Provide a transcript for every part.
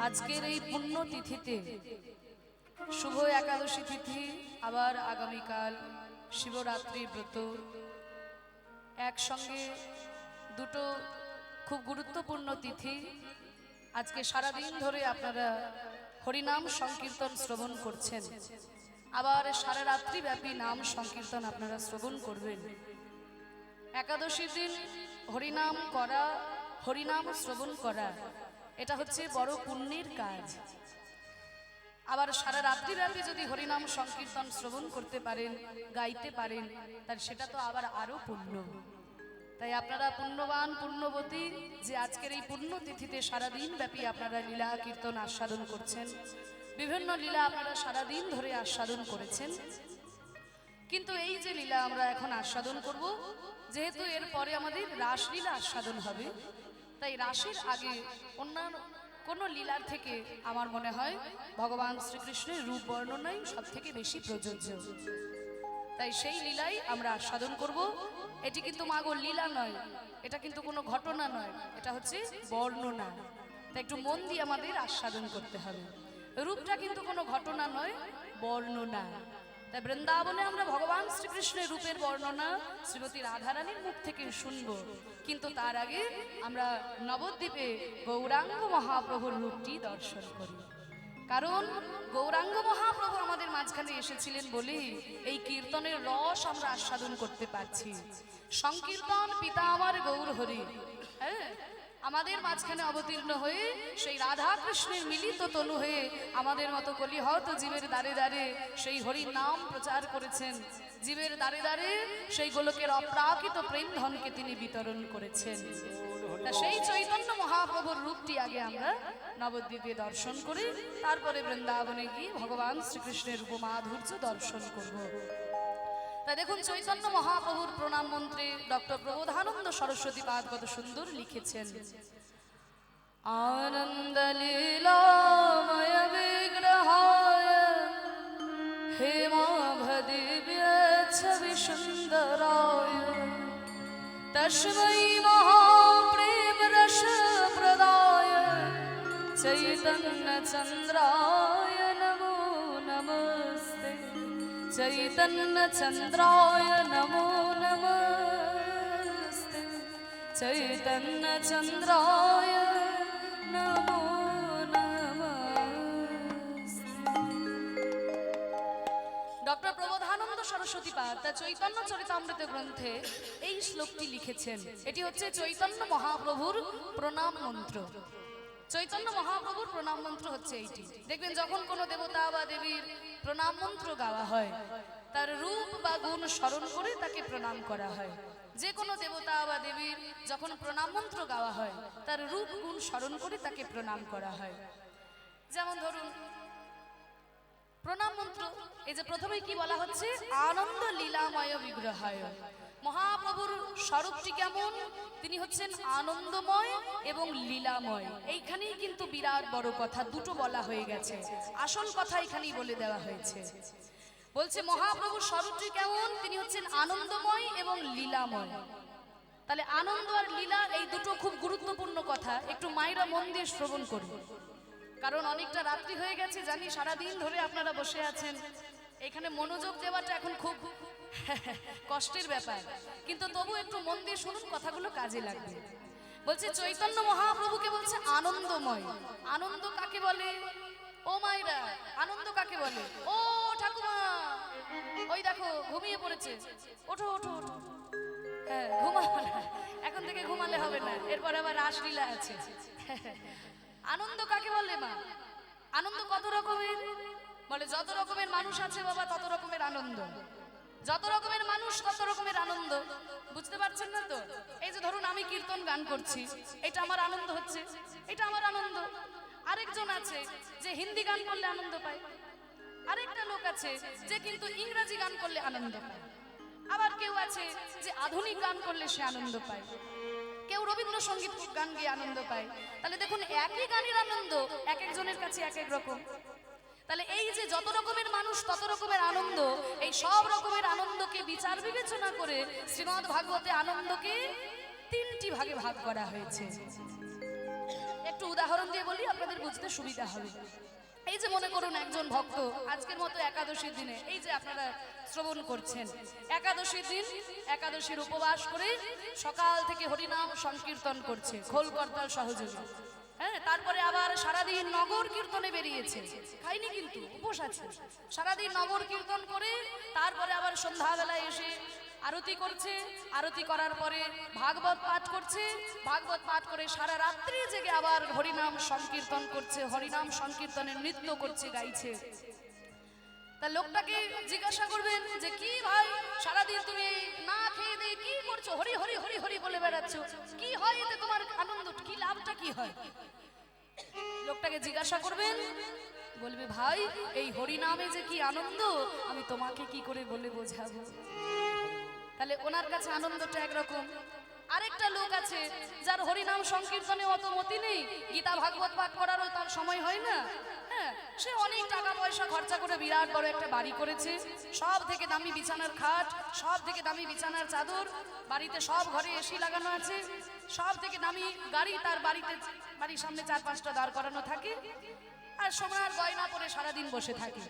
আজকের এই পুণ্য তিথিতে শুভ একাদশী তিথি, আবার আগামীকাল শিবরাত্রি ব্রত, একসঙ্গে দুটো খুব গুরুত্বপূর্ণ তিথি। আজকে সারাদিন ধরে আপনারা হরিনাম সংকীর্তন শ্রবণ করছেন, আবার সারা রাত্রি ব্যাপী নাম সংকীর্তন আপনারা শ্রবণ করবেন। একাদশীর দিন হরিনাম করা, হরিনাম শ্রবণ করা, এটা হচ্ছে বড় পুণ্যের কাজ। আবার সারা রাত্রি ব্যাপী যদি হরিনাম সংকীর্তন শ্রবণ করতে পারেন, গাইতে পারেন, তার সেটা তো আবার আরো পুণ্য। তাই আপনারা পুণ্যবান পুণ্যবতী যে আজকের এই পুণ্য তিথিতে সারাদিন ব্যাপী আপনারা লীলা কীর্তন আস্বাদন করছেন। বিভিন্ন লীলা আপনারা সারাদিন ধরে আস্বাদন করেছেন, কিন্তু এই যে লীলা আমরা এখন আস্বাদন করব, যেহেতু এর পরে আমাদের রাসলীলা আস্বাদন হবে, তাই রাসের আগে অন্যান্য কোনো লীলার থেকে আমার মনে হয় ভগবান শ্রীকৃষ্ণের রূপ বর্ণনাই সব থেকে বেশি প্রযোজ্য। তাই সেই লীলাই আমরা আস্বাদন করব। এটি কিন্তু মাগো লীলা নয়, এটা কিন্তু কোনো ঘটনা নয়, এটা হচ্ছে বর্ণনা। তাই একটু মন দিয়ে আমাদের আস্বাদন করতে হবে। রূপটা কিন্তু কোনো ঘটনা নয়, বর্ণনা। তাই বৃন্দাবনে আমরা ভগবান শ্রীকৃষ্ণের রূপের বর্ণনা শ্রীমতী রাধারানীর মুখ থেকে শুনব, কিন্তু তার আগে আমরা নবদ্বীপে গৌরাঙ্গ মহাপ্রভুর রূপটি দর্শন করি। কারণ গৌরাঙ্গ মহাপ্রভু আমাদের মাঝখানে এসেছিলেন বলে এই কীর্তনের রস আমরা আস্বাদন করতে পারছি। সংকীর্তন পিতা আমার গৌর হরি, হ্যাঁ, আমাদের মাঝখানে অবতীর্ণ হয়ে সেই রাধা কৃষ্ণের মিলিত তনু হয়ে আমাদের মতো কলিহত জীবের দ্বারে দ্বারে সেই হরির নাম প্রচার করেছেন। জীবের দ্বারে দ্বারে সেই গোলকের অপ্রাকৃত প্রেম ধনকে তিনি বিতরণ করেছেন। তা সেই চৈতন্য মহাপ্রভুর রূপটি আগে আমরা নবদ্বীপে দর্শন করি, তারপরে বৃন্দাবনে গিয়ে ভগবান শ্রীকৃষ্ণের রূপমাধুর্য দর্শন করব। তাই দেখুন, চৈতন্য মহাপ্রভুর প্রণাম মন্ত্রে ডক্টর প্রবোধানন্দ সরস্বতী পাদ কত সুন্দর লিখেছেন। আনন্দ লীলাময় বিগ্রহায় হেমাভদিব্য ছবি সুন্দরায় তস্मै মহাপ্রেম রস প্রদায় চৈতন্য চন্দ্রায় নমো নমস্তে, চৈতন্য চন্দ্রায় নমো নমস্তে, চৈতন্য চন্দ্রায় নমো নমস্তে। ডক্টর প্রবোধানন্দ সরস্বতী পাদ তার চৈতন্য চরিতামৃত গ্রন্থে এই শ্লোকটি লিখেছেন। এটি হচ্ছে চৈতন্য মহাপ্রভুর প্রণাম মন্ত্র। চৈতন্য মহাপ্রভুর প্রণাম মন্ত্র হচ্ছে এইটি। দেখবেন যখন কোনো দেবতা বা দেবীর প্রণাম মন্ত্র গাওয়া হয়, তার রূপ বা গুণ স্মরণ করে তাকে প্রণাম করা হয়। যে কোনো দেবতা বা দেবীর যখন প্রণাম মন্ত্র গাওয়া হয়, তার রূপ গুণ স্মরণ করে তাকে প্রণাম করা হয়। যেমন ধরুন প্রণাম মন্ত্র, এই যে প্রথমে কি বলা হচ্ছে, আনন্দ লীলাময় বিগ্রহায়। মহাপ্রভুর স্বরূপটি কেমন? তিনি হচ্ছেন আনন্দময় এবং লীলাময়। এইখানেই কিন্তু বিরাট বড় কথা, দুটো বলা হয়ে গেছে, আসল কথা এখানেই বলে দেওয়া হয়েছে। বলছে মহাপ্রভুর স্বরূপটি কেমন? তিনি হচ্ছেন আনন্দময় এবং লীলাময়। তাহলে আনন্দ আর লীলা এই দুটো খুব গুরুত্বপূর্ণ কথা, একটু মায়েরা মন দিয়ে শ্রবণ করুন। কারণ অনেকটা রাত্রি হয়ে গেছে জানি, সারাদিন ধরে আপনারা বসে আছেন, এখানে মনোযোগ দেওয়াটা এখন খুব কষ্টের ব্যাপার, কিন্তু তবু একটু মন দিয়ে শুনুন, কথাগুলো কাজে লাগবে। বলছে চৈতন্য মহাপ্রভুকে বলছে আনন্দময়। আনন্দ কাকে বলে? ও মায়েরা, আনন্দ কাকে বলে? ও ঠাকুমা, ওই দেখো ঘুমিয়ে পড়েছে, ওঠো ওঠো ওঠো। হ্যাঁ, ঘুমাবো না, এখন থেকে ঘুমালে হবে না, এরপর আবার রাসলীলা আছে। আনন্দ কাকে বলে মা? আনন্দ কত রকমের? বলে যত রকমের মানুষ আছে বাবা তত রকমের আনন্দ। যত রকমের মানুষ তত রকমের আনন্দ। বুঝতে পারছেন না তো? এই যে ধরুন আমি কীর্তন গান করছি, এটা আমার আনন্দ হচ্ছে, এটা আমার আনন্দ। আরেকজন আছে যে হিন্দি গান করলে আনন্দ পায়, আরেকটা লোক আছে যে কিন্তু ইংরেজি গান করলে আনন্দ পায়, আবার কেউ আছে যে আধুনিক গান করলে সে আনন্দ পায়, কেউ রবীন্দ্রসঙ্গীত গান গিয়ে আনন্দ পায়। তাহলে দেখুন একই গানের আনন্দ এক একজনের কাছে এক এক রকম। তাহলে এই যে যত রকমের মানুষ তত রকমের আনন্দ, এই সব রকমের আনন্দকে বিচার বিবেচনা করে শ্রীমদ্ ভাগবতে আনন্দকে তিনটি ভাগে ভাগ করা হয়েছে। একটু উদাহরণ দিয়ে বলি, আপনাদের বুঝতে সুবিধা হবে। এই যে মনে করুন একজন ভক্ত আজকের মতো একাদশীর দিনে, এই যে আপনারা শ্রবণ করছেন, একাদশীর দিন একাদশীর উপবাস করে সকাল থেকে হরিনাম সংকীর্তন করছে খোল করতাল সহযোগে। হ্যাঁ, তারপরে আবার সারাদিন নগর কীর্তনে বেরিয়েছে, খাইনি কিন্তু উপোস আছে, সারাদিন নগর কীর্তন করে তারপরে আবার সন্ধ্যাবেলায় এসে আরতি করছে, আরতি করার পরে ভাগবত পাঠ করছে, ভাগবত পাঠ করে সারা রাত্রি জেগে আবার হরিনাম সংকীর্তন করছে, হরিনাম সংকীর্তনের নৃত্য করছে, গাইছে। তা লোকটাকে জিজ্ঞাসা করবেন যে কি ভাই সারাদিন তুমি না খেয়ে দিয়ে কি করছো, হরি হরি হরি হরি বলে বেড়াচ্ছ, কি হয় এতে তোমার আনন্দ, কি লাভটা কি হয়? লোকটাকে জিজ্ঞাসা করবেন, বলবে ভাই এই হরিনামে যে কি আনন্দ আমি তোমাকে কি করে বলে বোঝাবো। তাহলে ওনার কাছে আনন্দটা একরকম। আরেকটা লোক আছে যার হরিনাম সংকীর্তনে অত মতি নেই, গীতা ভাগবত পাঠ করারও তার সময় হয় না। হ্যাঁ, সে অনেক টাকা পয়সা খরচা করে বিরাট বড় একটা বাড়ি করেছে, সব থেকে দামি বিছানার খাট, সব থেকে দামি বিছানার চাদর, বাড়িতে সব ঘরে এসি লাগানো আছে, সব থেকে দামি গাড়ি তার বাড়িতে, বাড়ির সামনে 4-5টা দাঁড় করানো থাকে, আর সোনার গয়না পরে সারাদিন বসে থাকে।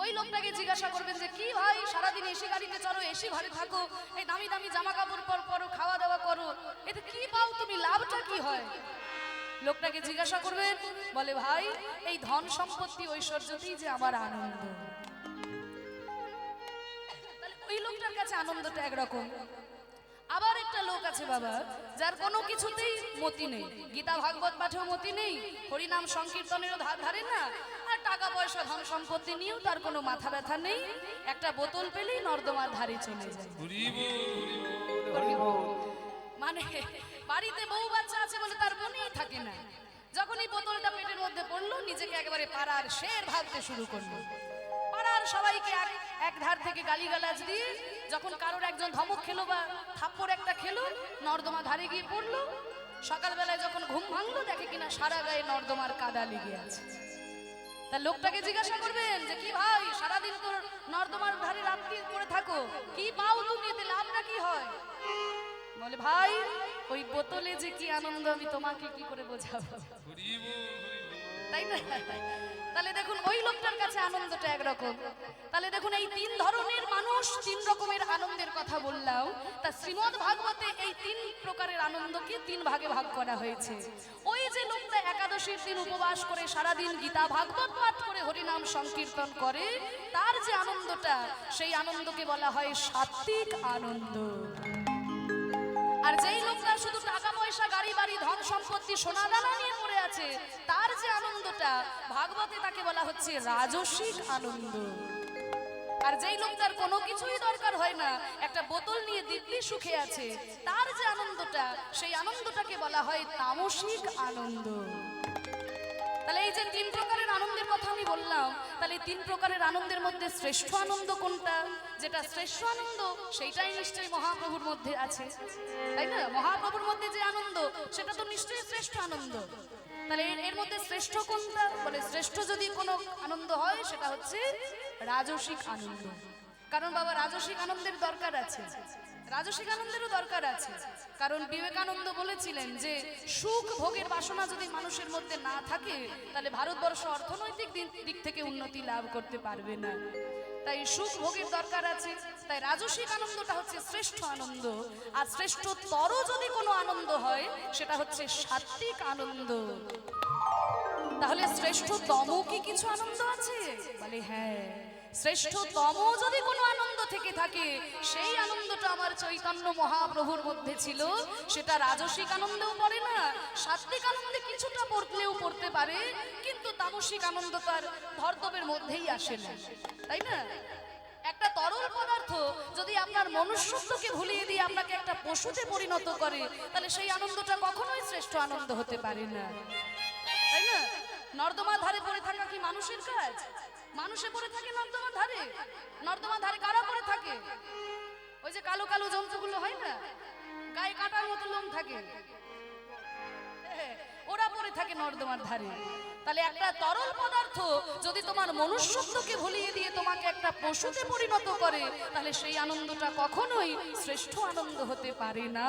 ওই লোকটাকে জিজ্ঞাসা করবেন যে কি ভাই সারাদিন এসি গাড়িতে চড়ো, এসি ঘরে থাকো, এই দামি দামি জামা কাপড় পরো, খাওয়া দাওয়া করো, এতে কি পাও তুমি, লাভটা কি হয়? লোকটাকে জিজ্ঞাসা করবেন, বলে ভাই এই ধন সম্পত্তি ঐশ্বর্যতেই যে আমার আনন্দ। তাহলে ওই লোকটার কাছে আনন্দটা একরকম। আবার একটা লোক আছে বাবা যার কোনো কিছুতেই মতি নেই, গীতা ভাগবত পাঠেও মতি নেই, হরিনাম সংকীর্তনেরও ধারে না, আর টাকা পয়সা ধন সম্পত্তি নিয়েও তার কোনো মাথা ব্যথা নেই, একটা বোতল পেলেই নর্দমার ধারে চলে যায়। মানে বাড়িতে বউ বাচ্চা আছে বলে তার মনেই থাকে না, যখন এই বোতলটা পেটের মধ্যে পড়লো নিজেকে একেবারে পাড়ার শের ভাবতে শুরু করলো, পাড়ার সবাইকে এক ধার থেকে গালিগালাজ দিয়ে যখন কারোর একজন ধমক খেলো বা থাপ্পড় একটা খেলো, নর্দমা ধারে গিয়ে পড়লো, সকালবেলায় যখন ঘুম ভাঙলো দেখে কিনা সারা গায়ে নর্দমার কাদা লেগে আছে। তা লোকটাকে জিজ্ঞাসা করবেন যে কি ভাই সারাদিন তোর নর্দমার ধারে রাত্রি পড়ে থাকো, কি পাও তুমি, এতে লাভটা কি হয়? বলে ভাই ওই বোতলে যে কি আনন্দ আমি তোমাকে কি করে বোঝাবো, তাই না? তাহলে দেখুন ওই লোকটার কাছে আনন্দটা একরকম। তাহলে দেখুন এই 3 ধরনের মানুষ 3 রকমের আনন্দের কথা বললাম। তা শ্রীমদ্ ভাগবতে এই 3 প্রকারের আনন্দকে 3 ভাগে ভাগ করা হয়েছে। ওই যে লোকটা একাদশীর দিন উপবাস করে সারাদিন গীতা ভাগবত পাঠ করে হরিনাম সংকীর্তন করে, তার যে আনন্দটা সেই আনন্দকে বলা হয় সাত্ত্বিক আনন্দ। আর যেই লোকটা শুধু টাকা পয়সা গাড়ি বাড়ি ধন সম্পত্তি সোনা দানা নিয়ে পড়ে আছে, তার যে আনন্দটা ভাগবতে তাকে বলা হচ্ছে রাজসিক আনন্দ। আর যেই লোকটার কোনো কিছুই দরকার হয় না, একটা বোতল নিয়ে দিব্যি সুখে আছে, তার যে আনন্দটা সেই আনন্দটাকে বলা হয় তামসিক আনন্দ। তাহলে এই যে 3 প্রকারের আনন্দের কথা আমি বললাম, তাহলে 3 প্রকারের আনন্দের মধ্যে শ্রেষ্ঠ আনন্দ কোনটা? যেটা শ্রেষ্ঠ আনন্দ সেইটাই নিশ্চয়ই মহাপ্রভুর মধ্যে আছে, তাই না? মহাপ্রভুর মধ্যে যে আনন্দ সেটা তো নিশ্চয়ই শ্রেষ্ঠ আনন্দ। তাহলে এর মধ্যে শ্রেষ্ঠ কোনটা? বলে শ্রেষ্ঠ যদি কোনো আনন্দ হয় সেটা হচ্ছে রাজসিক আনন্দ। কারণ বাবা রাজসিক আনন্দের দরকার আছে, রাজসিক আনন্দেরও দরকার আছে। কারণ বিবেকানন্দ বলেছিলেন যে সুখ ভোগের বাসনা যদি মানুষের মধ্যে না থাকে তাহলে ভারতবর্ষ অর্থনৈতিক দিক থেকে উন্নতি লাভ করতে পারবে না। তাই সুখ ভোগের দরকার আছে, তাই রাজসিক আনন্দটা হচ্ছে শ্রেষ্ঠ আনন্দ। আর শ্রেষ্ঠতর যদি কোনো আনন্দ হয় সেটা হচ্ছে সাত্ত্বিক আনন্দ। তাহলে শ্রেষ্ঠতম কি কিছু আনন্দ আছে? বলে হ্যাঁ, শ্রেষ্ঠতম যদি কোনো আনন্দ থেকে থাকে সেই আনন্দটা আমার চৈতন্য মহাপ্রভুর মধ্যে ছিল, সেটা রাজসিক আনন্দেও পড়ে না, সাত্ত্বিক আনন্দে কিছুটা পড়লেও পড়তে পারে, কিন্তু তামসিক আনন্দ তার ধর্তব্যের মধ্যেই আসে না, তাই না? একটা তরল পদার্থ যদি আপনার মনুষ্যত্বকে ভুলিয়ে দিয়ে আপনাকে একটা পশুতে পরিণত করে, তাহলে সেই আনন্দটা কখনোই শ্রেষ্ঠ আনন্দ হতে পারে না, তাই না? নর্দমার ধারে পড়ে থাকা কি মানুষের কাজ? মানুষে পড়ে থাকে নর্দমার ধারে? নর্দমার ধারে কারা পড়ে থাকে? ওই যে কালো কালো জন্তুগুলো হয় না, গায়ে কাটার মতো লোম থাকে, ওরা পড়ে থাকে নর্দমার ধারে। তাহলে একটা তরল পদার্থ যদি তোমার মনুষ্যত্বকে ভুলিয়ে দিয়ে তোমাকে একটা পশুতে পরিণত করে, তাহলে সেই আনন্দটা কখনোই শ্রেষ্ঠ আনন্দ হতে পারে না।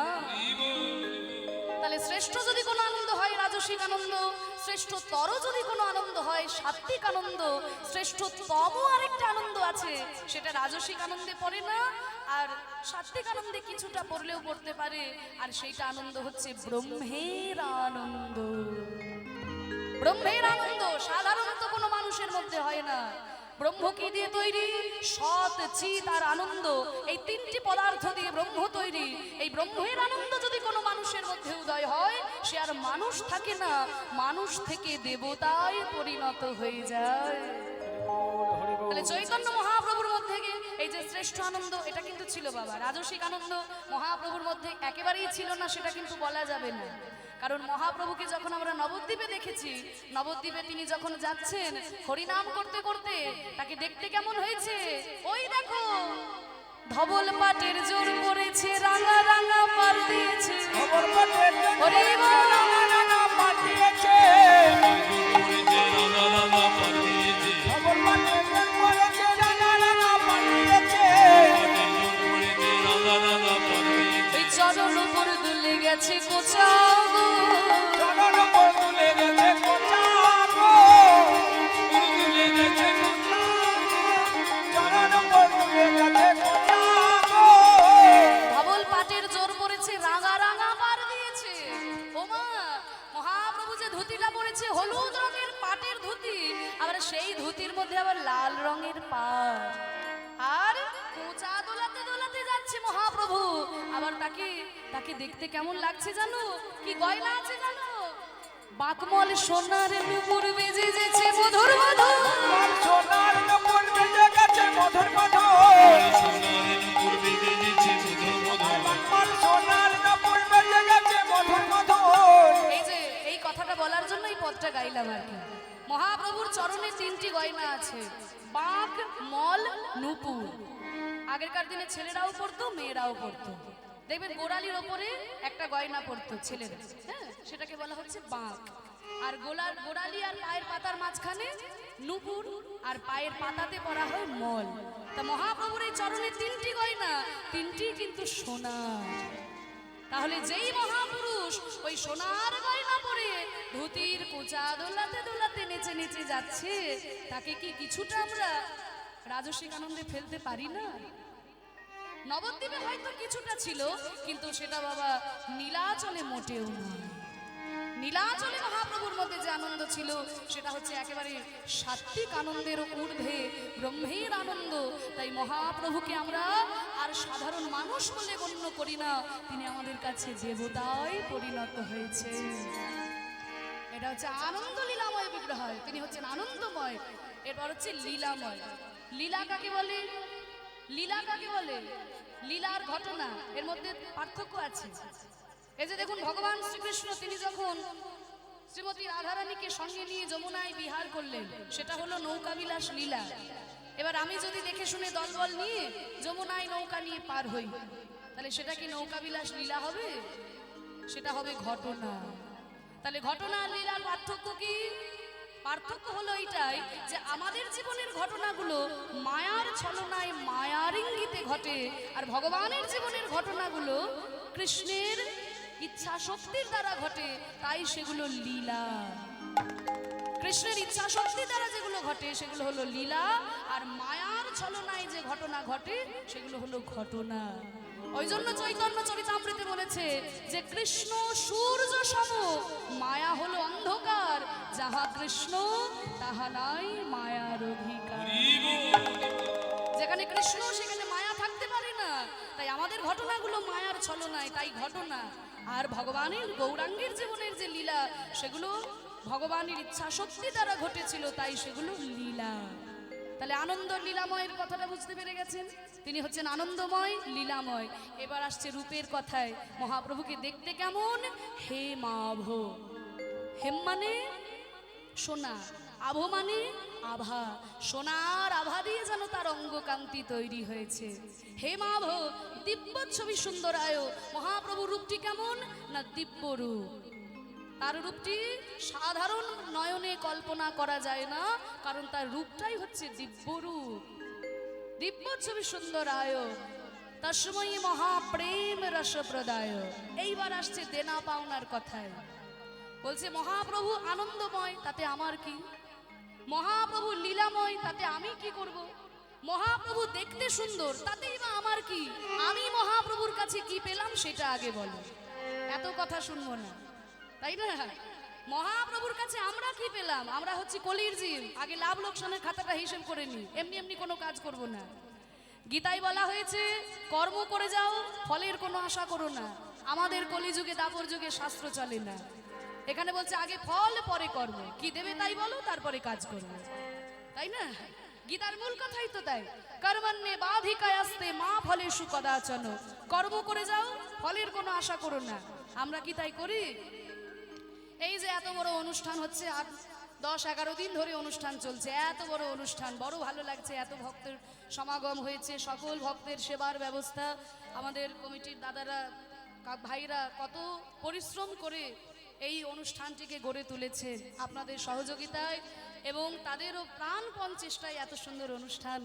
তাহলে শ্রেষ্ঠ যদি কোনো আনন্দ হয় রাজসিক আনন্দ, শ্রেষ্ঠতর যদি কোনো আনন্দ হয় সাত্বিক আনন্দ, শ্রেষ্ঠতম আরেকটা আনন্দ আছে, সেটা রাজসিক আনন্দে পড়ে না, আর সাত্বিক আনন্দে কিছুটা পড়লেও পড়তে পারে, আর সেইটা আনন্দ হচ্ছে ব্রহ্মের আনন্দ। ব্রহ্মের আনন্দ সাধারণত কোনো মানুষের মধ্যে হয় না। ব্রহ্ম কি দিয়ে তৈরি? সৎ, চিৎ আর আনন্দ, এই তিনটি পদার্থ দিয়ে ব্রহ্ম তৈরি। এই ব্রহ্মের আনন্দ যদি কোনো মানুষের মধ্যে উদয় হয়, সে আর মানুষ থাকে না, মানুষ থেকে দেবতায় পরিণত হয়ে যায়। তাহলে চৈতন্য মহাপ্রভুর মধ্যে এই যে শ্রেষ্ঠ আনন্দ, এটা কিন্তু ছিল বাবা। রাজসিক আনন্দ মহাপ্রভুর মধ্যে একেবারেই ছিল না, সেটা কিন্তু বলা যাবে না। কারণ মহাপ্রভুকে যখন আমরা নবদ্বীপে দেখেছি, নবদ্বীপে তিনি যখন যাচ্ছেন হরিনাম করতে করতে, তাকে দেখতে কেমন হয়েছে? ওই দেখো, ধবল পাটের জোর পড়েছে, রাঙা রাঙা পার দিয়েছে, ধবল পাটের হরি বল রাঙা রাঙা পার দিয়েছে, রাঙা রাঙা পার দিয়েছে, ধবল পাটের জোর পড়েছে, রাঙা রাঙা পার দিয়েছে, রাঙা রাঙা পার দিয়েছে। এই চরণ উপর দুলে গেছে কোচা গো, চরণ উপর দুলে গেছে কোচা গো, দুলে গেছে কোচা, চরণ উপর দুলে গেছে কোচা গো। ধবল পাটের জোর পড়েছে, রাঙা রাঙা পার দিয়েছে। ওমা, মহাপ্রভু যে ধুতিটা পরেছে হলুদ রঙের পাটের ধুতি, আবার সেই ধুতির মধ্যে আবার লাল রঙের পাড়, আর কোচা দোলাতে দোলাতে যাচ্ছে মহাপ্রভু। আবার তাকে দেখতে কেমন লাগছে জানো? কি গয়না আছে জানো? বাকমল সোনার নুপুর বেজে গেছে মধুর মধুর, সোনার নুপুর বেজে গেছে মধুর মধুর, সোনার নুপুর বেজে গেছে মধুর মধুর, বাকমল সোনার নুপুর বেজে গেছে মধুর মধুর। এই যে এই কথাটা বলার জন্য এই পদটা গাইলাম আর কি। মহাপ্রভুর চরণে তিনটি গয়না আছে, বাক, মল, নুপুর। আগেরকার দিনে ছেলেরাও পড়তো, মেয়েরাও পড়তো। দেখবেন গোড়ালির ওপরে একটা গয়না পড়তো ছেলেরা, হ্যাঁ, সেটাকে বলা হচ্ছে বাঁক। আর গোড়ালি আর পায়ের পাতার মাঝখানে নুপুর, আর পায়ের পাতাতে পরা হয় মল। তা মহাপ্রভুর এই চরণে তিনটি গয়না, তিনটি কিন্তু সোনার। তাহলে যেই মহাপুরুষ ওই সোনার গয়না পরে ধুতির কোচা দোলাতে দোলাতে নেচে নেচে যাচ্ছে, তাকে কি কিছুটা আমরা রাজসিক আনন্দে ফেলতে পারি না? নবদ্বীপে হয়তো কিছুটা ছিল, কিন্তু সেটা বাবা নীলাচলে মোটেও নয়। নীলাচলে মহাপ্রভুর মধ্যে যে আনন্দ ছিল, সেটা হচ্ছে একেবারে সাত্বিক আনন্দের ঊর্ধ্বে ব্রহ্মের আনন্দ। তাই মহাপ্রভুকে আমরা আর সাধারণ মানুষ বলে গণ্য করি না, তিনি আমাদের কাছে দেবতায় পরিণত হয়েছে। এটা হচ্ছে আনন্দ লীলাময় বিগ্রহ, তিনি হচ্ছেন আনন্দময়। এরপর হচ্ছে লীলাময়। লীলা কাকে বলে? লীলা কাকে বলে? লীলার ঘটনা, এর মধ্যে পার্থক্য আছে। এই যে দেখুন, ভগবান শ্রীকৃষ্ণ তিনি যখন শ্রীমতী রাধারানীকে সঙ্গে নিয়ে যমুনায় বিহার করলেন, সেটা হলো নৌকা বিলাস লীলা। এবার আমি যদি দেখে শুনে দলবল নিয়ে যমুনায় নৌকা নিয়ে পার হই, তাহলে সেটা কি নৌকা বিলাস লীলা হবে? সেটা হবে ঘটনা। তাহলে ঘটনা আর লীলার পার্থক্য কি? পার্থক্য হলো এইটাই যে আমাদের জীবনের ঘটনাগুলো মায়ার ছলনায়, মায়ার ইঙ্গিতে ঘটে, আর ভগবানের জীবনের ঘটনাগুলো কৃষ্ণের ইচ্ছা শক্তির দ্বারা ঘটে, তাই সেগুলো লীলা। কৃষ্ণের ইচ্ছা শক্তি দ্বারা যেগুলো ঘটে সেগুলো হলো লীলা, আর মায়ার ছলনায় যে ঘটনা ঘটে সেগুলো হলো ঘটনা। ওই জন্য চৈতন্য চরিতামৃতে বলেছে যে কৃষ্ণ সূর্য সম, মায়া হলো অন্ধকার, যাহা কৃষ্ণ তাহা নাই মায়ার অধিকার। যেখানে কৃষ্ণ সেখানে মায়া থাকতে পারে না। তাই আমাদের ঘটনাগুলো মায়ার ছলনায়, তাই ঘটনা। আর ভগবানের গৌরাঙ্গের জীবনের যে লীলা, সেগুলো ভগবানের ইচ্ছা শক্তি দ্বারা ঘটেছিল, তাই সেগুলো লীলা। তাহলে আনন্দ লীলাময়ের কথাটা বুঝতে পেরে গেছেন? তিনি হচ্ছেন আনন্দময়, লীলাময়। এবার আসছে রূপের কথায়। মহাপ্রভুকে দেখতে কেমন? হেমাভ। হেম মানে সোনা, আভ মানে আভা। সোনার আভা দিয়ে যেন তার অঙ্গকান্তি তৈরি হয়েছে। হেমাভ, দিব্য ছবি সুন্দরায়। মহাপ্রভুর রূপটি কেমন? না দিব্য রূপ। তার রূপটি সাধারণ নয়নে কল্পনা করা যায় না, কারণ তার রূপটাই হচ্ছে দিব্য রূপ। দিব্য ছবি সুন্দরায়, তস্মৈ মহাপ্রেম রস প্রদায়। এইবার আসছে দেনা পাওনার কথায়। বলছে মহাপ্রভু আনন্দময়, তাতে আমার কি? মহাপ্রভু লীলাময়, তাতে আমি কি করব? মহাপ্রভু দেখতে সুন্দর, তাতেই বা আমার কি? আমি মহাপ্রভুর কাছে কি পেলাম সেটা আগে বলো। এত কথা শুনবো না, তাই না? মহাপ্রভুর কাছে আমরা কি পেলাম? আমরা হচ্ছে কলির জীব, আগে লাভ লোকসানের খাতাটা হিসেব করে নি, এমনি এমনি কোনো কাজ করব না। গীতায় বলা হয়েছে কর্ম করে যাও, ফলের কোনো আশা করো না। আমাদের কলিযুগে দাপর যুগে শাস্ত্র চলে না। এখানে বলছে আগে ফল পরে কর্ম, কি দেবে তাই বলো, তারপরে কাজ করবে, তাই না? গীতার মূল কথাই তো তাই, কর্মণ্যে বাধিকায় আসতে মা ফলেষু কদাচন। কর্ম করে যাও, ফলের কোনো আশা করো না। আমরা কি তাই করি? এই যে এত বড় অনুষ্ঠান হচ্ছে, 10-11 দিন ধরে অনুষ্ঠান চলছে, এত বড় অনুষ্ঠান, বড় ভালো লাগছে। এত ভক্তের সমাগম হয়েছে, সকল ভক্তের সেবার ব্যবস্থা আমাদের কমিটির দাদারা ভাইরা কত পরিশ্রম করে এই অনুষ্ঠানটিকে গড়ে তুলেছেন আপনাদের সহযোগিতায় এবং তাদেরও প্রাণপণ চেষ্টায় এত সুন্দর অনুষ্ঠান।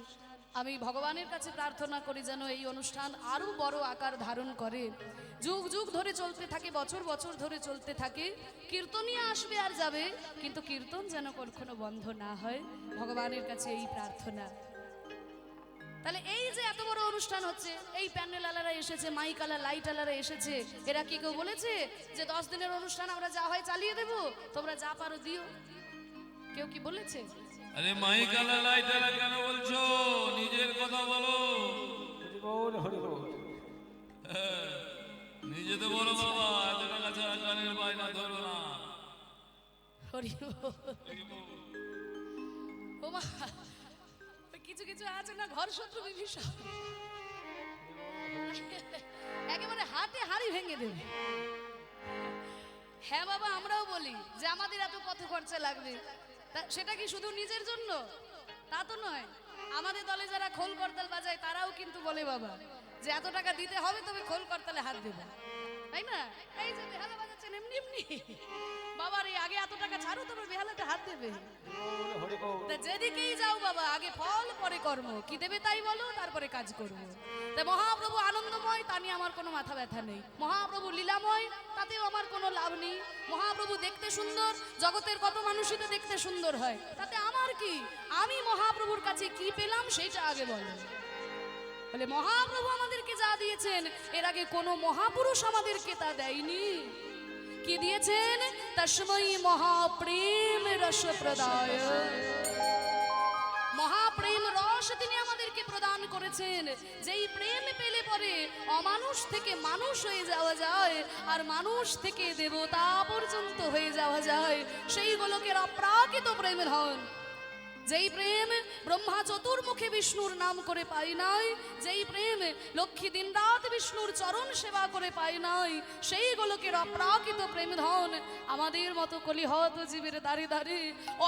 আমি ভগবানের কাছে প্রার্থনা করি যেন এই অনুষ্ঠান আরো বড় আকার ধারণ করে, যুগ যুগ ধরে চলতে থাকে, বছর বছর ধরে চলতে থাকে। কীর্তনীয় আসবে আর যাবে, কিন্তু কীর্তন যেন কখনো বন্ধ না হয়, ভগবানের কাছে এই প্রার্থনা। তাহলে এই যে এত বড় অনুষ্ঠান হচ্ছে, এই প্যান্ডেল আলারা এসেছে, মাইক আলা লাইট আলারা এসেছে, এরা কি কেউ বলেছে যে 10 দিনের অনুষ্ঠান আমরা যা হয় চালিয়ে দেব, তোমরা যা পারো দিও? কেউ কি বলেছে? আরে মাইক আলা লাইট আলা কেন বলছো? নিজের কথা বলো। নিজে তো বলো বাবা, এত টাকা ছাড়া গানের বায়না ধরো না। হরি ওমা, কিছু কিছু আছে না ঘর শত্রু বিভীষণ, একেবারে হাতে হাড়ি ভেঙে দেবে। হ্যাঁ বাবা, আমরাও বলি যে আমাদের এত কত খরচা লাগবে, সেটা কি শুধু নিজের জন্য? তা তো নয়। আমাদের দলে যারা খোল করতাল বাজায় তারাও কিন্তু বলে বাবা যে এত টাকা দিতে হবে, তবে খোল করতালে হাত দেবে, তাই না? এই যে বেহালা বাজাচ্ছেন এমনি এমনি, বাবার এই আগে এত টাকা ছাড়ো, তবে বেহালাটা হাত দেবে। যেদিকেই যাও বাবা, আগে ফল পরে কর্ম, কি দেবে তাই বলো, তারপরে কাজ করবো। তাই মহাপ্রভু আনন্দময়, তা নিয়ে আমার কোনো মাথা ব্যথা নেই। মহাপ্রভু লীলাময়, তাতেও আমার কোনো লাভ নেই। মহাপ্রভু দেখতে সুন্দর, জগতের কত মানুষই তো দেখতে সুন্দর হয়, তাতে আমার কি? আমি মহাপ্রভুর কাছে কি পেলাম সেটা আগে বলো। বলে মহাপ্রভু আমাদেরকে যা দিয়েছেন, এর আগে কোনো মহাপুরুষ আমাদেরকে তা দেয়নি। কি দিয়েছেন? তস্মৈ মহাপ্রেম রস প্রদায়, মহাপ্রেম রস তিনি আমাদেরকে প্রদান করেছেন। যেই প্রেম পেলে পরে অমানুষ থেকে মানুষ হয়ে যাওয়া যায়, আর মানুষ থেকে দেবতা পর্যন্ত হয়ে যাওয়া যায়, সেই গোলকের অপ্রাকৃত প্রেমের ধন। যেই প্রেম ব্রহ্মা চতুর্মুখে বিষ্ণুর নাম করে পাই নাই, যেই প্রেম লক্ষ্মী দিন রাত বিষ্ণুর চরণ সেবা করে পাই নাই, সেই গোলকের অপ্রাকৃত প্রেম ধন আমাদের মতো কলিহত জীবের দ্বারে দ্বারে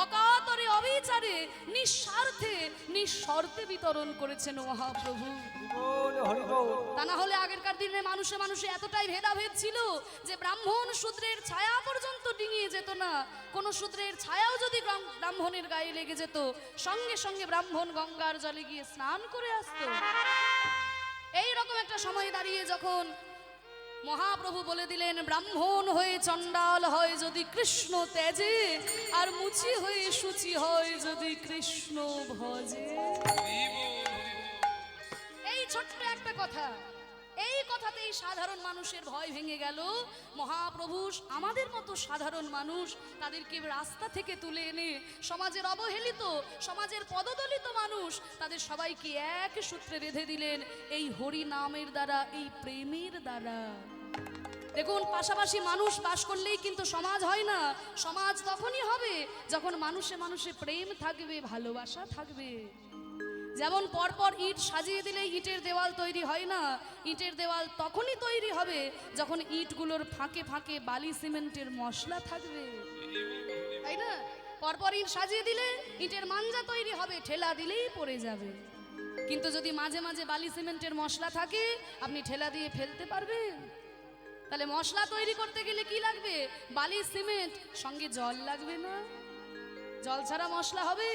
অকাতরে অবিচারে নিঃস্বার্থে নিঃশর্তে বিতরণ করেছেন মহাপ্রভু। তা না হলে আগেরকার দিনে মানুষে মানুষে এতটাই ভেদাভেদ ছিল যে ব্রাহ্মণ শূদ্রের ছায়া পর্যন্ত ডিঙিয়ে যেত না। কোন শূদ্রের ছায়াও যদি ব্রাহ্মণের গায়ে লেগে যেত, সঙ্গে সঙ্গে ব্রাহ্মণ গঙ্গার জলে গিয়ে স্নান করে আসতো। এই রকম একটা সময় দাঁড়িয়ে যখন মহাপ্রভু বলে দিলেন, ব্রাহ্মণ হয়ে চণ্ডাল হয় যদি কৃষ্ণ তেজে, আর মুচি হয়ে শুচি হয় যদি কৃষ্ণ ভজে। এই ছোট্ট একটা কথা, এই কথাতেই সাধারণ মানুষের ভয় ভেঙে গেল। মহাপ্রভু আমাদের মতো সাধারণ মানুষ, তাদেরকে রাস্তা থেকে তুলে এনে সমাজের অবহেলিত, সমাজের পদদলিত মানুষ, তাদের সবাইকে এক সূত্রে বেঁধে দিলেন এই হরি নামের দ্বারা, এই প্রেমের দ্বারা। দেখুন, পাশাপাশি মানুষ বাস করলেই কিন্তু সমাজ হয় না। সমাজ তখনই হবে যখন মানুষে মানুষে প্রেম থাকবে, ভালোবাসা থাকবে। যেমন পরপর ইট সাজিয়ে দিলে ইটের দেওয়াল তৈরি হয় না, ইটের দেওয়াল তখনই তৈরি হবে যখন ইটগুলোর ফাঁকে ফাঁকে বালি সিমেন্টের মশলা থাকবে, তাই না? পরপর ইট সাজিয়ে দিলে ইটের মাঞ্জা তৈরি হবে, ঠেলা দিলেই পড়ে যাবে। কিন্তু যদি মাঝে মাঝে বালি সিমেন্টের মশলা থাকে, আপনি ঠেলা দিয়ে ফেলতে পারবেন? তাহলে মশলা তৈরি করতে গেলে কি লাগবে? বালি সিমেন্ট, সঙ্গে জল লাগবে না? জল ছাড়া মশলা হবে?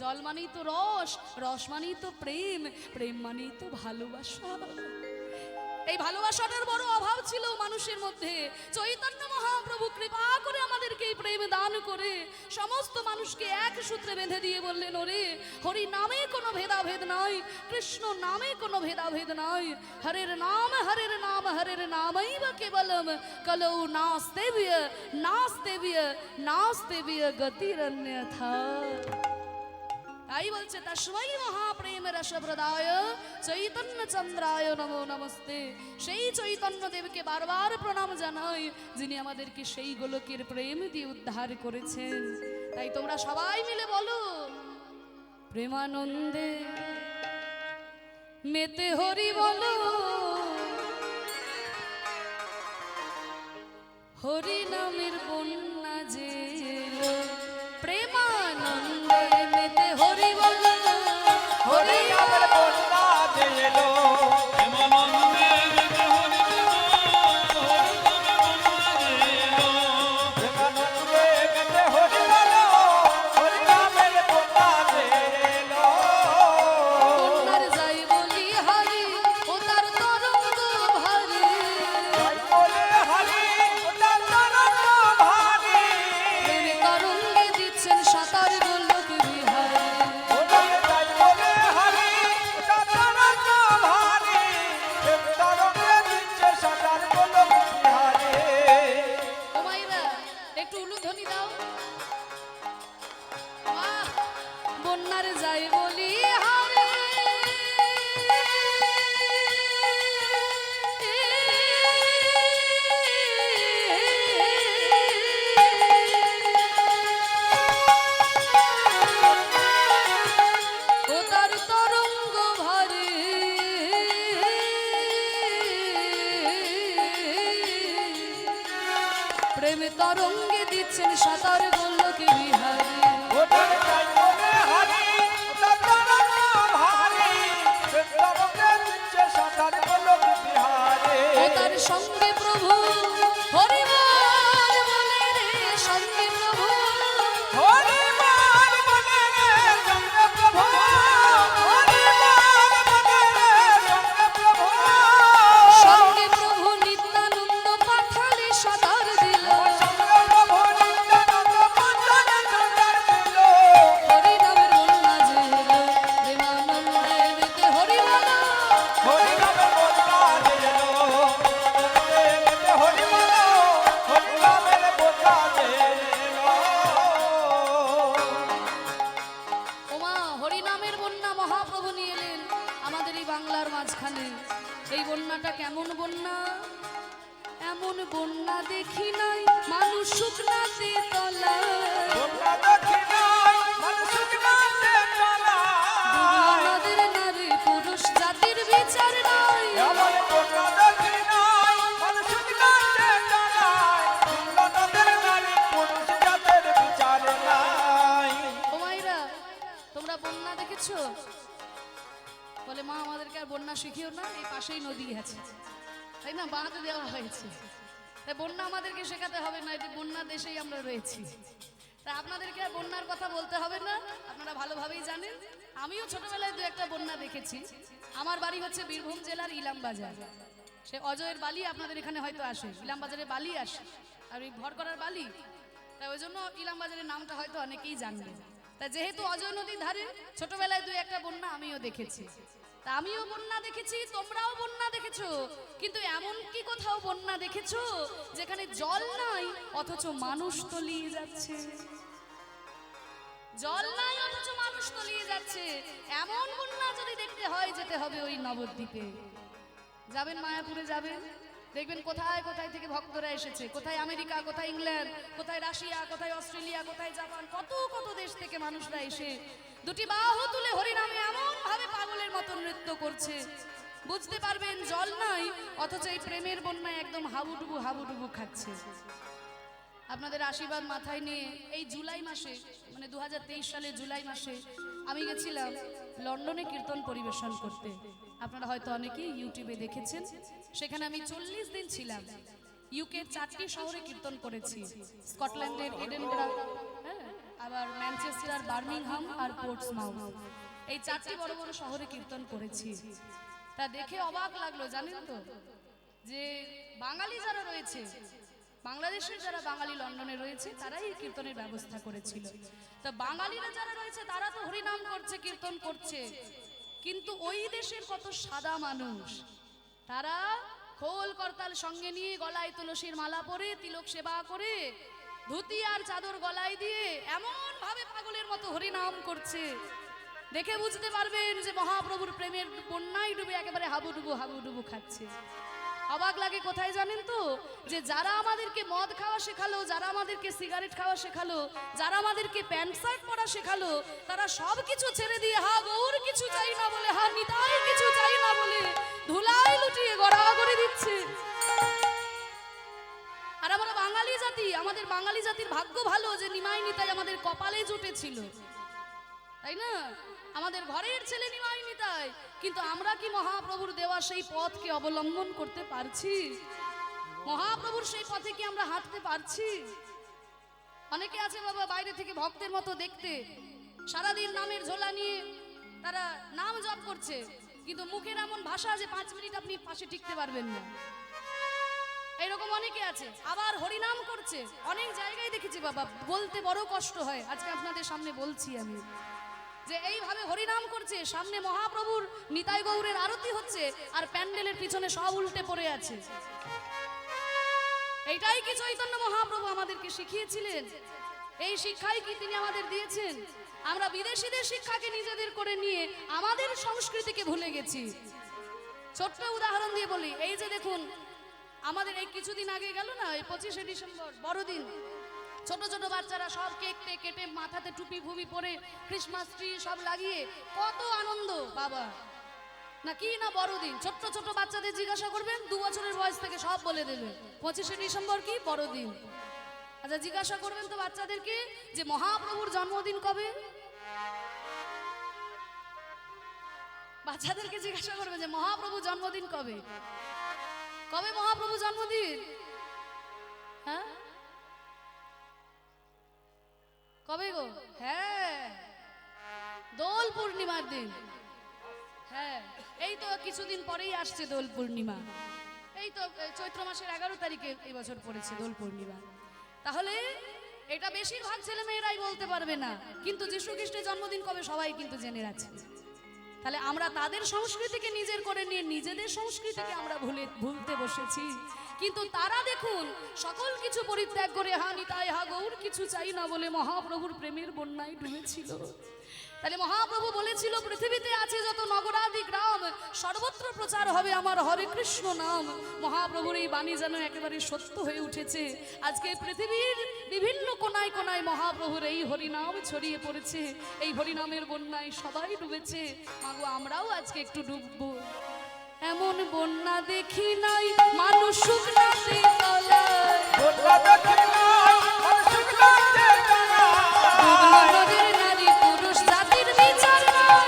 জল মানেই তো রস, রস মানেই তো প্রেম, প্রেম মানেই তো ভালোবাসা। এই ভালোবাসাটার বড় অভাব ছিল মানুষের মধ্যে। চৈতন্য মহাপ্রভু কৃপা করে আমাদেরকে এই প্রেম দান করে সমস্ত মানুষকে এক সূত্রে বেঁধে দিয়ে বললেন, ওরে হরি নামে কোনো ভেদাভেদ নাই, কৃষ্ণ নামে কোনো ভেদাভেদ নাই। হরের নাম হরের নামই বা কেবলম কলৌ নাস্তেব্য গতিরন্যথা। তাই বলছে তস্मै মহাপ্রেম রসপ্রদায় চৈতন্য চন্দ্রায় নমো নমস্তে। সেই চৈতন্য দেবকে বারবার প্রণাম জানাই, যিনি আমাদেরকে সেই গোলকের প্রেম দিয়ে উদ্ধার করেছেন। তাই তোমরা সবাই মিলে বলো, প্রেমানন্দে মেতে হরি বলো, হরি নামের বন্যা যে এলো। প্রেমানন্দে মেতে হরি বলো, হরি নামের বন্যা যে এলো। প্রেমানন্দে মেতে হরি বলো, হরি নামে বন্যা যে এলো। প্রেমানন্দে মেতে হরি বলো, হরি নামের বন্যা যে এলো। বন্যার যাই বলি হারি, ও তার তরঙ্গ ভারী। জয় বলে হরি, ওটার তরঙ্গ ভারী। প্রেমে তরঙ্গে দিচ্ছেন সাঁতার গোলক বিহারী। ওটার জয় বলে হরি, ওটার তরঙ্গ ভারী। প্রেম তরঙ্গে দিচ্ছে সাঁতার গোলক বিহারী। ও মাইরা একটু উলুধ্বনি দাও। বাহ! বন্যার যাই বলি হারে, ও তার তরঙ্গ ভারে। প্রেমে তরঙ্গে দিচ্ছেন সাঁতার গোলক বিহারী। ওটার জয় বলে হরি, ওটার তরঙ্গ ভারী। প্রেম তরঙ্গে দিচ্ছে সাঁতার গোলক বিহারী। ও তার সঙ্গে প্রভু হরি বল বলে রে, সঙ্গে প্রভু হরি বল বলে রে সঙ্গে প্রভু। হরি বল বলে রে সঙ্গে প্রভু। সঙ্গে প্রভু নিত্যানন্দ পাঠালে সাঁতার দিল। সঙ্গে প্রভু নিত্যানন্দ পাঠালে সাঁতার দিল। হরি নামের বন্যা যে এলো, প্রেমানন্দে মেতে হরি বলো, হরি নামের বন্যা যে এলো। মেতে হরি বলো, হরি নামের বন্যা যে এলো। ওমা হরি নামের বন্যা মহাপ্রভু নিয়ে এলেন আমাদের এই বাংলার মাঝখানে। এই বন্যাটা কেমন বন্যা? এমন বন্যা দেখি নাই মানুষ শুকনাতে তলায়। বন্যা দেখি নাই মানুষ শুকনাতে তলায়। আমাদের নারী পুরুষ জাতির বিচার নাই। এমন বন্যা দেখি নাই মানুষ শুকনাতে তলায়। উন্নতদের নারী পুরুষ জাতের বিচার নাই। ও মাইরা তোমরা বন্যা দেখেছো? বলে মা আমাদেরকে আর বন্যা শিখিও না, এই পাশেই নদী আছে, তাই না, বাঁধ দেওয়া হয়েছে। তাই বন্যা আমাদেরকে শেখাতে হবে না, এটি বন্যা দেশেই আমরা রয়েছি। তাই আপনাদেরকে আর বন্যার কথা বলতে হবে না, আপনারা ভালোভাবেই জানেন। আমিও ছোটবেলায় দু একটা বন্যা দেখেছি। আমার বাড়ি হচ্ছে বীরভূম জেলার ইলাম বাজার। সে অজয়ের বালি আপনাদের এখানে হয়তো আসে, ইলাম বাজারে বালি আসে, আর ওই ভর করার বালি, তাই ওই জন্য ইলাম বাজারের নামটা হয়তো অনেকেই জানবে। তা যেহেতু অজয় নদীর ধারে ছোটবেলায় দু একটা বন্যা আমিও দেখেছি। তা আমিও বন্যা দেখেছি, তোমরাও বন্যা দেখেছো, কিন্তু এমন কি কোথাও বন্যা দেখেছো যেখানে জল নাই অথচ মানুষ তলিয়ে যাচ্ছে? জল নাই অথচ মানুষ তলিয়ে যাচ্ছে। এমন বন্যা যদি দেখতে হয় যেতে হবে ওই নবদ্বীপে। যাবেন মায়াপুরে, যাবেন দেখবেন কোথায় কোথায় থেকে ভক্তরা এসেছে, কোথায় আমেরিকা, কোথায় ইংল্যান্ড, কোথায় রাশিয়া, কোথায় অস্ট্রেলিয়া, কোথায় জাপান, কত কত দেশ থেকে মানুষরা এসে দুটি বাহু তুলে হরিনামে এমন ভাবে পাগলের মতো নৃত্য করছে। বুঝতে পারবেন জল নাই অথচ এই প্রেমের বন্যায় একদম হাবুডুবু হাবুডুবু খাচ্ছে। আপনাদের আশীর্বাদ মাথায় নিয়ে এই জুলাই মাসে, মানে 2023 সালে জুলাই মাসে আমি গেছিলাম লন্ডনে কীর্তন পরিবেশন করতে। আপনারা হয়তো অনেকেই ইউটিউবে দেখেছেন। সেখানে আমি 40 দিন ছিলাম। ইউকে 4টি শহরে কীর্তন করেছি, স্কটল্যান্ডের এডেনবরা, আবার ম্যানচেস্টার, বার্মিংহাম আর পোর্টসমাউথ, এই 4টি বড় বড় শহরে কীর্তন করেছি। তা দেখে অবাক লাগলো জানেন তো, যে বাঙালি যারা রয়েছে, বাংলাদেশের যারা বাঙালি লন্ডনে রয়েছে, তারাই এই কীর্তনের ব্যবস্থা করেছিল। তা বাঙালিরা যারা রয়েছে তারা তো হরিনাম করছে, কীর্তন করছে, কিন্তু ওই দেশের কত সাদা মানুষ, তারা খোল করতাল সঙ্গে নিয়ে গলায় তুলসীর মালা পরে তিলক সেবা করে ধুতি আর চাদর গলায় দিয়ে এমন ভাবে পাগলের মতো হরিনাম করছে, দেখে বুঝতে পারবেন যে মহাপ্রভুর প্রেমের বন্যায় ডুবে একেবারে হাবুডুবু খাচ্ছে। অবাক লাগে কোথায় জানেন তো, যে যারা আমাদেরকে মদ খাওয়া শেখালো, যারা আমাদেরকে সিগারেট খাওয়া শেখালো, যারা আমাদেরকে প্যান্ট শার্ট পরা শেখালো, তারা সব কিছু ছেড়ে দিয়ে হা গৌর কিছু চাই না বলে, হা নিতাই কিছু চাই না বলে ধুলাই লুটিয়ে গড়াগড়ি দিচ্ছে। আর আমরা বাঙালি জাতি, আমাদের বাঙালি জাতির ভাগ্য ভালো যে নিমাই নিতাই আমাদের কপালে জুটেছিল, তাই না? আমাদের ঘরের ছেলে নিমাই নিতাই, কিন্তু আমরা কি মহাপ্রভুর দেওয়া সেই পথকে অবলম্বন করতে পারছি? মহাপ্রভুর সেই পথে কি আমরা হাঁটতে পারছি? অনেকে আছে বাবা বাইরে থেকে ভক্তের মতো দেখতে, সারাদিন নামের ঝোলা নিয়ে তারা নাম জপ করছে, কিন্তু মুখের এমন ভাষা যে 5 মিনিট আপনি পাশে টিকতে পারবেন না, এইরকম অনেকে আছে। আবার হরিনাম করছে, অনেক জায়গায় দেখেছি বাবা, বলতে বড় কষ্ট হয়, আজকে আপনাদের সামনে বলছি আমি, যে এইভাবে হরিনাম করছে, সামনে মহাপ্রভুর নিতাই গৌরের আরতি হচ্ছে, আর প্যান্ডেলের পিছনে সব উল্টে পড়ে আছে। এইটাই কি চৈতন্য মহাপ্রভু আমাদেরকে শিখিয়েছিলেন? এই শিক্ষাই কি তিনি আমাদের দিয়েছেন? আমরা বিদেশিদের শিক্ষাকে নিজেদের করে নিয়ে আমাদের সংস্কৃতিকে ভুলে গেছি। ছোট্ট উদাহরণ দিয়ে বলি, এই যে দেখুন আমাদের এই কিছুদিন আগে গেল না, এই 25শে ডিসেম্বর বড়দিন, ছোট ছোট বাচ্চারা সব কেক কেটে মাথাতে টুপি ফুপি পরে ক্রিসমাস ট্রি সব লাগিয়ে কত আনন্দ বাবা, না কি না বড়দিন। ছোট্ট ছোট বাচ্চাদের জিজ্ঞাসা করবেন 2 বছরের বয়স থেকে সব বলে দেবে 25শে ডিসেম্বর কি বড়দিন। আচ্ছা জিজ্ঞাসা করবেন তো বাচ্চাদেরকে যে মহাপ্রভুর জন্মদিন কবে, বাচ্চাদেরকে জিজ্ঞাসা করবেন যে মহাপ্রভু জন্মদিন কবে, কবে মহাপ্রভু জন্মদিন? হ্যাঁ কবে গো? হ্যাঁ দোল পূর্ণিমার দিন। হ্যাঁ এই তো কিছুদিন পরেই আসছে দোল পূর্ণিমা, এই তো চৈত্র মাসের 11 তারিখে এই বছর পড়েছে দোল পূর্ণিমা। তাহলে এটা বেশিরভাগ ছেলে মেয়েরাই বলতে পারবে না, কিন্তু যীশু খ্রিস্টের জন্মদিন কবে সবাই কিন্তু জেনে আছে। তাহলে আমরা তাদের সংস্কৃতিকে নিজের করে নিয়ে নিজেদের সংস্কৃতিকে আমরা ভুলতে বসেছি। কিন্তু তারা দেখুন সকল কিছু পরিত্যাগ করে হা নিতাই হা গৌর কিছু চাই না বলে মহাপ্রভুর প্রেমের বন্যায় ডুবেছিল। তাহলে মহাপ্রভু বলেছিল পৃথিবীতে আছে যত নগরাদি গ্রাম, সর্বত্র প্রচার হবে আমার হরে কৃষ্ণ নাম। মহাপ্রভুর এই বাণী যেন একেবারে সত্য হয়ে উঠেছে। আজকে পৃথিবীর বিভিন্ন কোনায় কোনায় মহাপ্রভুর এই হরিনাম ছড়িয়ে পড়েছে, এই হরিনামের বন্যায় সবাই ডুবেছে। মাগো আমরাও আজকে একটু ডুববো। এমন বন্যা দেখি নাই মানুষ শুকনাতে তলায়, নদের নারী পুরুষ জাতির বিচার নাই।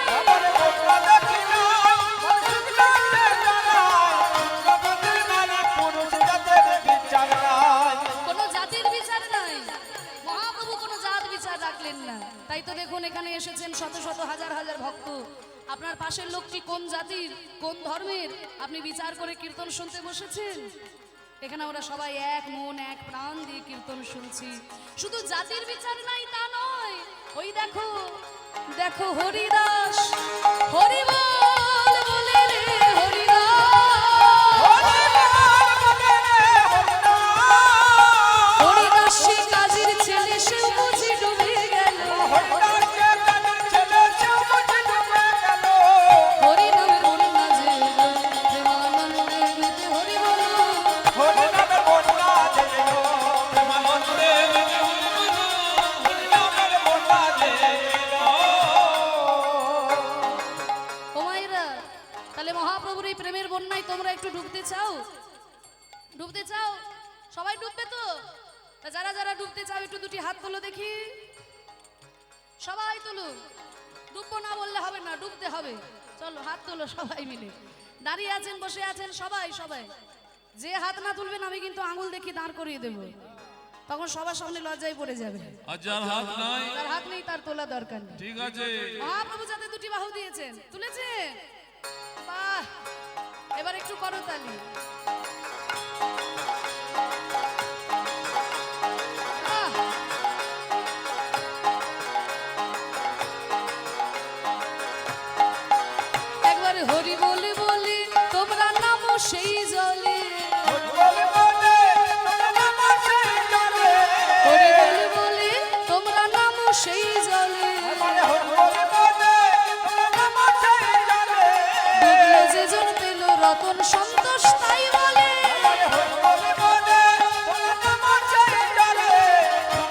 কোনো জাতির বিচার নাই, মহাপ্রভু কোনো জাত বিচার রাখলেন না। তাই তো দেখুন এখানে এসেছেন শত শত হাজার হাজার ভক্ত। আপনার পাশের লোকটি কোন জাতির কোন ধর্মের আপনি বিচার করে কীর্তন শুনতে বসেছেন? এখানে আমরা সবাই এক মন এক প্রাণ দিয়ে কীর্তন শুনছি। শুধু জাতির বিচার নাই তা নয়, ওই দেখো দেখো হরিদাস হরিবল বলে রে হরিদাস সে কাজীর ছেলে সে বুঝি ডুবে গেল। হরিনামের বন্যা যে প্রেমানন্দে মেতে হরি বলো। ও মায়েরা, তাহলে মহাপ্রভুর এই প্রেমের বন্যায় তোমরা একটু ডুবতে চাও? ডুবতে চাও? সবাই ডুববে তো? তা যারা যারা ডুবতে চাও একটু দুটি হাত তোলো দেখি, সবাই তোলো। ডুববো না বললে হবে না, ডুবতে হবে। চলো হাত তোলো সবাই মিলে। দাঁড়িয়ে আছেন বসে আছেন সবাই সবাই, যে হাত না তুলবেন আমি কিন্তু আঙুল দেখি দাঁড় করিয়ে দেবো, তখন সবার সামনে লজ্জায় পড়ে যাবে। আর যার হাত নাই, যার হাত নেই তার তোলা দরকার নেই। ঠিক আছে। মহাপ্রভু যাতে দুটি বাহু দিয়েছেন, তুলেছেন, বাহ, এবার একটু করতালি। সেই জলে বলে বলে তোমরা নামো সেই জলে হরি বলে বলে তোমরা নামো সেই জলে মানে বলে বলে তোমরা নামো সেই জলে ডুবলো যে জন পেল রতন সন্তোষ তাই বলে মানে বলে বলে তোমরা নামো সেই জলে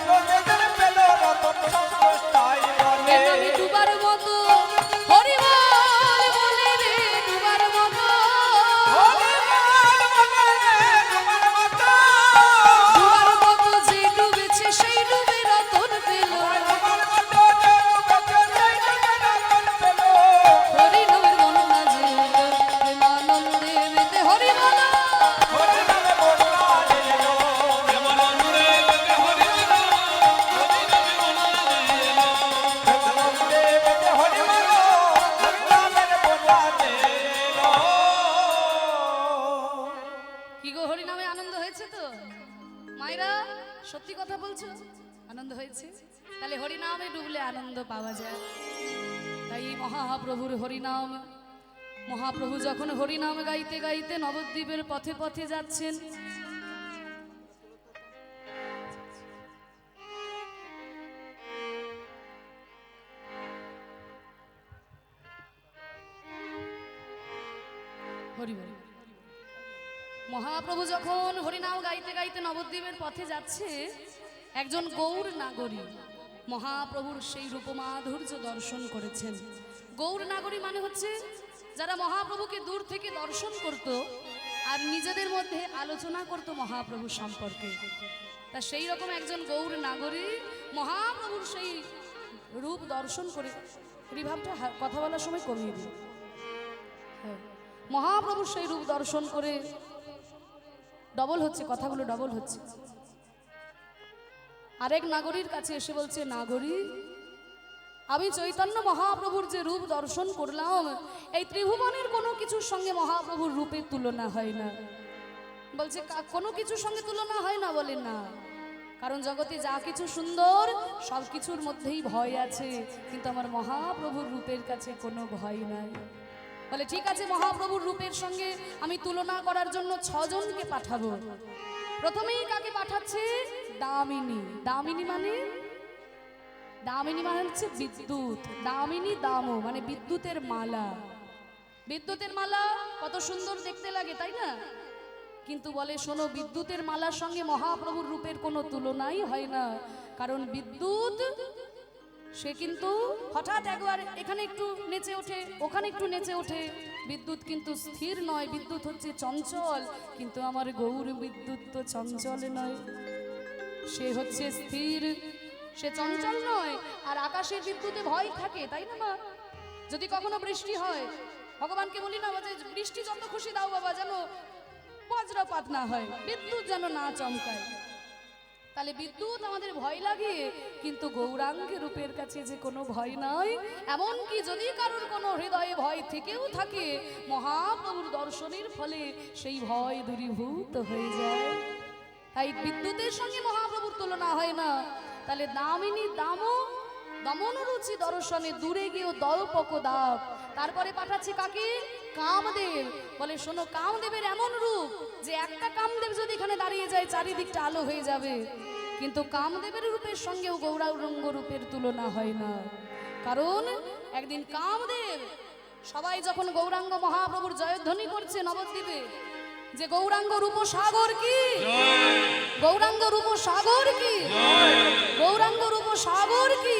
সুন্দর পেল রতন সন্তোষ তাই বলে আমি ডুবার মতো হরি বল বলে রে ডুবার মতো বলে বলে তোমার মতো ডুবার মতো যে ডুবেছে সেই ডুবে রতন পেল তোমার মতো বেঁচে সেই রতন পেল হরি নামের বর্ণনা যে প্রেমানন্দে মেতে হরি বল হরি নামে বন্যা এলো এমন অন্ধরে বেঁকে হরি বলো, হরি নামে বন্যা এলো। নন্দে বেঁচে হরি বলো হরি নামের বন্যা এলো কি গো হরি নামে আনন্দ হয়েছে তো মায়েরা সত্যি কথা বলছো আনন্দ হয়েছে তাহলে হরি নামে ডুবলে আনন্দ পাওয়া যায় তাই মহাপ্রভুর হরিনাম মহাপ্রভু যখন হরিনাম গাইতে গাইতে নবদ্বীপের পথে পথে যাচ্ছেন হরি বল মহাপ্রভু যখন হরিনাম গাইতে গাইতে নবদ্বীপের পথে যাচ্ছে একজন গৌর নাগরী মহাপ্রভুর সেই রূপমাধুর্য দর্শন করেছেন গৌর নাগরী মানে হচ্ছে যারা মহাপ্রভুকে দূর থেকে দর্শন করত আর নিজেদের মধ্যে আলোচনা করত মহাপ্রভু সম্পর্কে তা সেই রকম একজন গৌর নাগরী মহাপ্রভুর সেই রূপ দর্শন করে রিভাবটা কথা বলার সময় কমিয়ে দিই হ্যাঁ মহাপ্রভুর সেই রূপ দর্শন করে ডবল হচ্ছে কথাগুলো ডবল হচ্ছে আরেক নাগরীর কাছে এসে বলছে নাগরী আমি চৈতন্য মহাপ্রভুর যে রূপ দর্শন করলাম এই ত্রিভুবনের কোনো কিছুর সঙ্গে মহাপ্রভুর রূপের তুলনা হয় না বলছে কোনো কিছুর সঙ্গে তুলনা হয় না বলে না কারণ জগতে যা কিছু সুন্দর সব কিছুর মধ্যেই ভয় আছে কিন্তু আমার মহাপ্রভুর রূপের কাছে কোনো ভয় নাই বলে ঠিক আছে মহাপ্রভুর রূপের সঙ্গে আমি তুলনা করার জন্য 6 জনকে পাঠাবো প্রথমেই কাকে পাঠাচ্ছে দামিনী দামিনী মানে হচ্ছে বিদ্যুৎ দামিনী দামো মানে বিদ্যুতের মালা বিদ্যুতের মালা কত সুন্দর দেখতে লাগে তাই না কিন্তু বলে শোনো বিদ্যুতের মালার সঙ্গে মহাপ্রভুর রূপের কোনো তুলনাই হয় না কারণ বিদ্যুৎ সে কিন্তু হঠাৎ একবার এখানে একটু নেচে ওঠে ওখানে একটু নেচে ওঠে বিদ্যুৎ কিন্তু স্থির নয় বিদ্যুৎ হচ্ছে চঞ্চল কিন্তু আমার গৌর বিদ্যুৎ তো চঞ্চল নয় সে হচ্ছে স্থির সে চঞ্চল নয় আর আকাশের বিদ্যুতে ভয় থাকে তাই না মা যদি কখনো বৃষ্টি হয় ভগবানকে বলি না যে বৃষ্টি যত খুশি দাও বাবা যেন বজ্রপাত না হয় বিদ্যুৎ যেন না চমকায় তাহলে বিদ্যুৎ আমাদের ভয় লাগে কিন্তু গৌরাঙ্গ রূপের কাছে যে কোনো ভয় নাই এমনকি যদি কারোর কোনো হৃদয়ে ভয় থেকেও থাকে মহাপ্রভুর দর্শনের ফলে সেই ভয় দূরীভূত হয়ে যায় তাই বিদ্যুতের সঙ্গে মহাপ্রভুর তুলনা হয় না তাহলে দামিনী দামো দমন রুচি দর্শনে দূরে গিয়েও দলপক দাব তারপরে পাঠাচ্ছি কাকে কামদেব বলে শোনো কামদেবের এমন রূপ যে একটা কামদেব যদি এখানে দাঁড়িয়ে যায় চারিদিকটা আলো হয়ে যাবে কিন্তু কামদেবের রূপের সঙ্গেও গৌরাঙ্গ রূপের তুলনা হয় না কারণ একদিন কামদেব সবাই যখন গৌরাঙ্গ মহাপ্রভুর জয়ধ্বনি করছে নবদ্বীপে যে গৌরাঙ্গ রূপ সাগর কি গৌরাঙ্গ রূপ সাগর কি গৌরাঙ্গ রূপ সাগর কি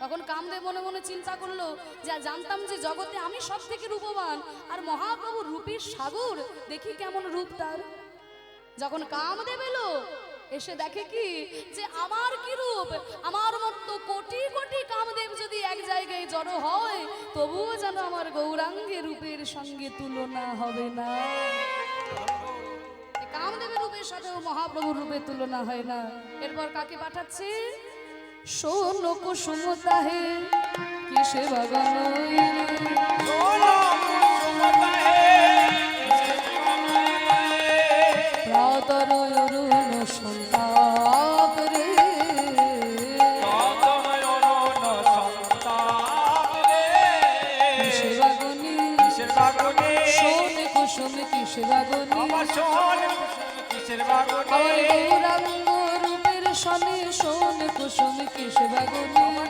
তখন কামদেব মনে মনে চিন্তা করলো যে জানতাম যে জগতে আমি সব থেকে রূপবান আর মহাপ্রভুর রূপের সাগর দেখি কেমন রূপ তার যখন কামদেব এলো এসে দেখে কি যে আমার কি রূপ আমার মতো কোটি কোটি কামদেব যদি এক জায়গায় জড়ো হয় তবুও যেন আমার গৌরাঙ্গের রূপের সঙ্গে তুলনা হবে না কামদেবের রূপের সাথেও মহাপ্রভুর রূপের তুলনা হয় না এরপর কাকে পাঠাচ্ছে শোনো কুসুমতা হে কিসে বাগান প্রাতর অরুণ সন্তাপ রে কিসে বাগানে কিসে বাগনি আমার শোন কুসুম কিসের বাগনে আমার গৌরাঙ্গ রূপের সনে শোন কুসুম কিসে বাগনি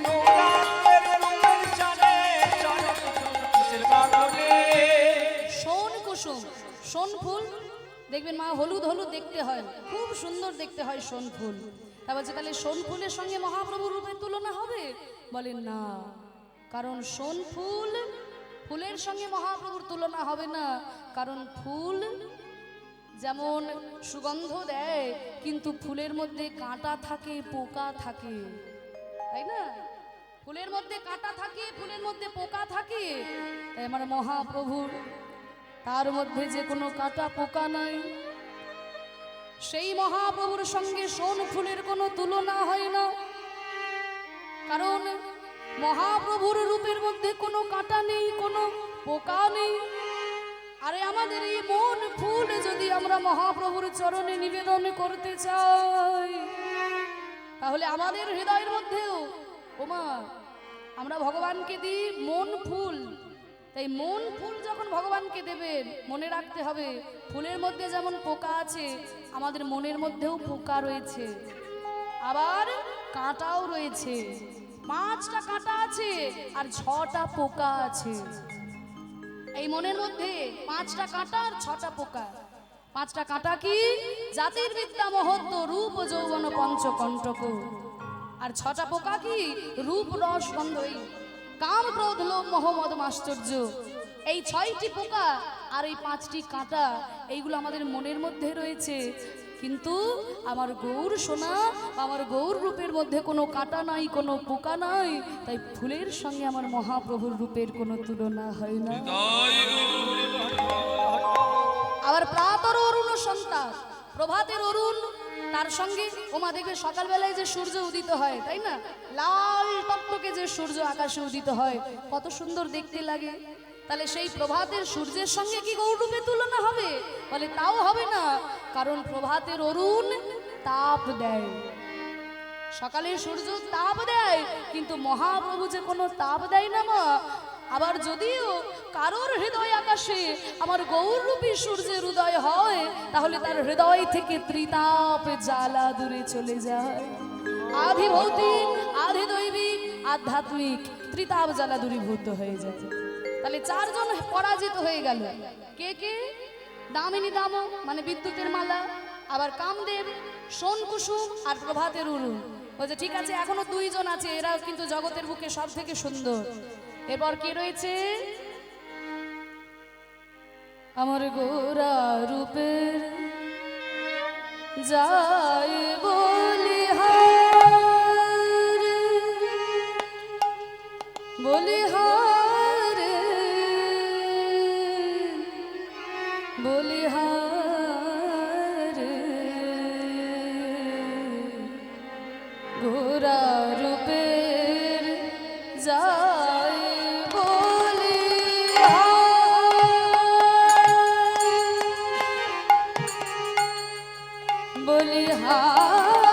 গৌরাঙ্গের রূপের সনে শোন কুসুম কিসের বাগনে শোন কুসুম শোন ফুল দেখবেন মা হলুদ হলুদ দেখতে হয় খুব সুন্দর দেখতে হয় শোন ফুল তা বলছে তাহলে শোন ফুলের সঙ্গে মহাপ্রভুর রূপের তুলনা হবে বলেন না কারণ শোন ফুল ফুলের সঙ্গে মহাপ্রভুর তুলনা হবে না কারণ ফুল যেমন সুগন্ধ দেয় কিন্তু ফুলের মধ্যে কাঁটা থাকে পোকা থাকে তাই না ফুলের মধ্যে কাঁটা থাকে ফুলের মধ্যে পোকা থাকে তাই আমার মহাপ্রভুর তার মধ্যে যে কোনো কাঁটা পোকা নাই সেই মহাপ্রভুর সঙ্গে সোন ফুলের কোনো তুলনা হয় না কারণ মহাপ্রভুর রূপের মধ্যে কোনো কাঁটা নেই কোনো পোকা নেই আরে আমাদের এই মন ফুল যদি আমরা মহাপ্রভুর চরণে নিবেদন করতে চাই তাহলে আমাদের হৃদয়ের মধ্যেও ওমা আমরা ভগবানকে দিই মন ফুল তাই মন ফুল যখন ভগবানকে দেবেন মনে রাখতে হবে ফুলের মধ্যে যেমন পোকা আছে আমাদের মনের মধ্যেও পোকা রয়েছে আবার কাঁটাও রয়েছে 5টা কাঁটা আছে আর 6টা পোকা আছে এই মনের মধ্যে 5টা কাঁটা আর 6টা পোকা 5টা কাঁটা কি জাতির বিদ্যা মহত্ব রূপ যৌবন পঞ্চকণ্টক আর 6টা পোকা কি রূপ রস গন্ধ এই কাম ক্রোধ লোভ মোহ মদ আশ্চর্য এই 6টি পোকা আর এই 5টি কাঁটা এইগুলো আমাদের মনের মধ্যে রয়েছে কিন্তু আমার গৌর সোনা আমার গৌর রূপের মধ্যে কোনো কাঁটা নাই কোনো পোকা নাই তাই ফুলের সঙ্গে আমার মহাপ্রভুর রূপের কোনো তুলনা হয় না আবার প্রাতর অরুণ সন্তান প্রভাতের অরুণ তার সঙ্গে ওমা দেখবে সকালবেলায় যে সূর্য উদিত হয় তাই না লাল টকটকে যে সূর্য আকাশে উদিত হয় কত সুন্দর দেখতে লাগে তাহলে সেই প্রভাতের সূর্যের সঙ্গে কি গৌররূপে তুলনা হবে বলে তাও হবে না কারণ প্রভাতের অরুণ তাপ দেয় সকালে সূর্য তাপ দেয় কিন্তু মহাপ্রভু যে কোনো তাপ দেয় না মা আবার যদিও কারোর হৃদয় আকাশে আমার গৌররূপী সূর্যের উদয় হয় তাহলে তার হৃদয় থেকে ত্রিতাপ জ্বালা দূরে চলে যায় আধি ভৌতিক আধি দৈবিক আধ্যাত্মিক ত্রিতাপ জ্বালা দূরীভূত হয়ে যায় তাহলে 4 জন পরাজিত হয়ে গেল কে কে দামিনী দাম মানে বিদ্যুতের মালা আবার কামদেব সোন কুসুম আর প্রভাতের উরুন বলছে ঠিক আছে এখনো 2 জন আছে এরা কিন্তু জগতের বুকে সব থেকে সুন্দর এরপর কে রয়েছে আমার গোরা রূপের যায় বলিহার গোরা রূপের যায় বলিহার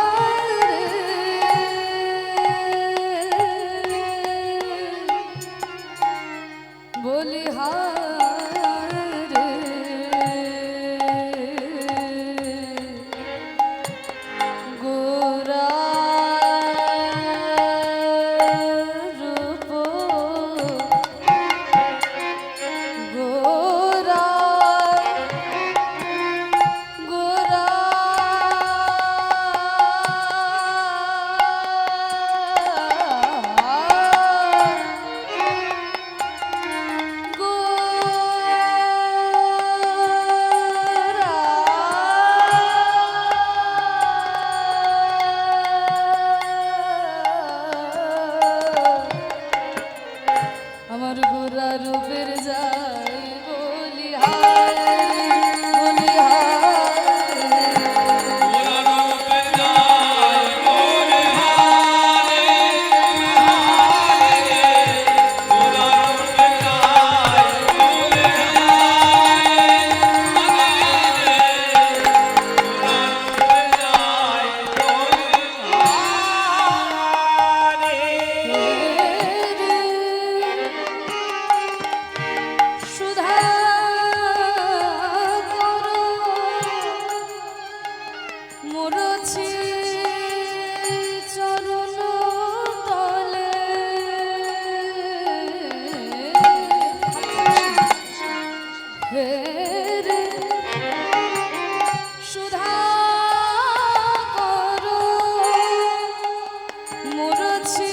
মুরছি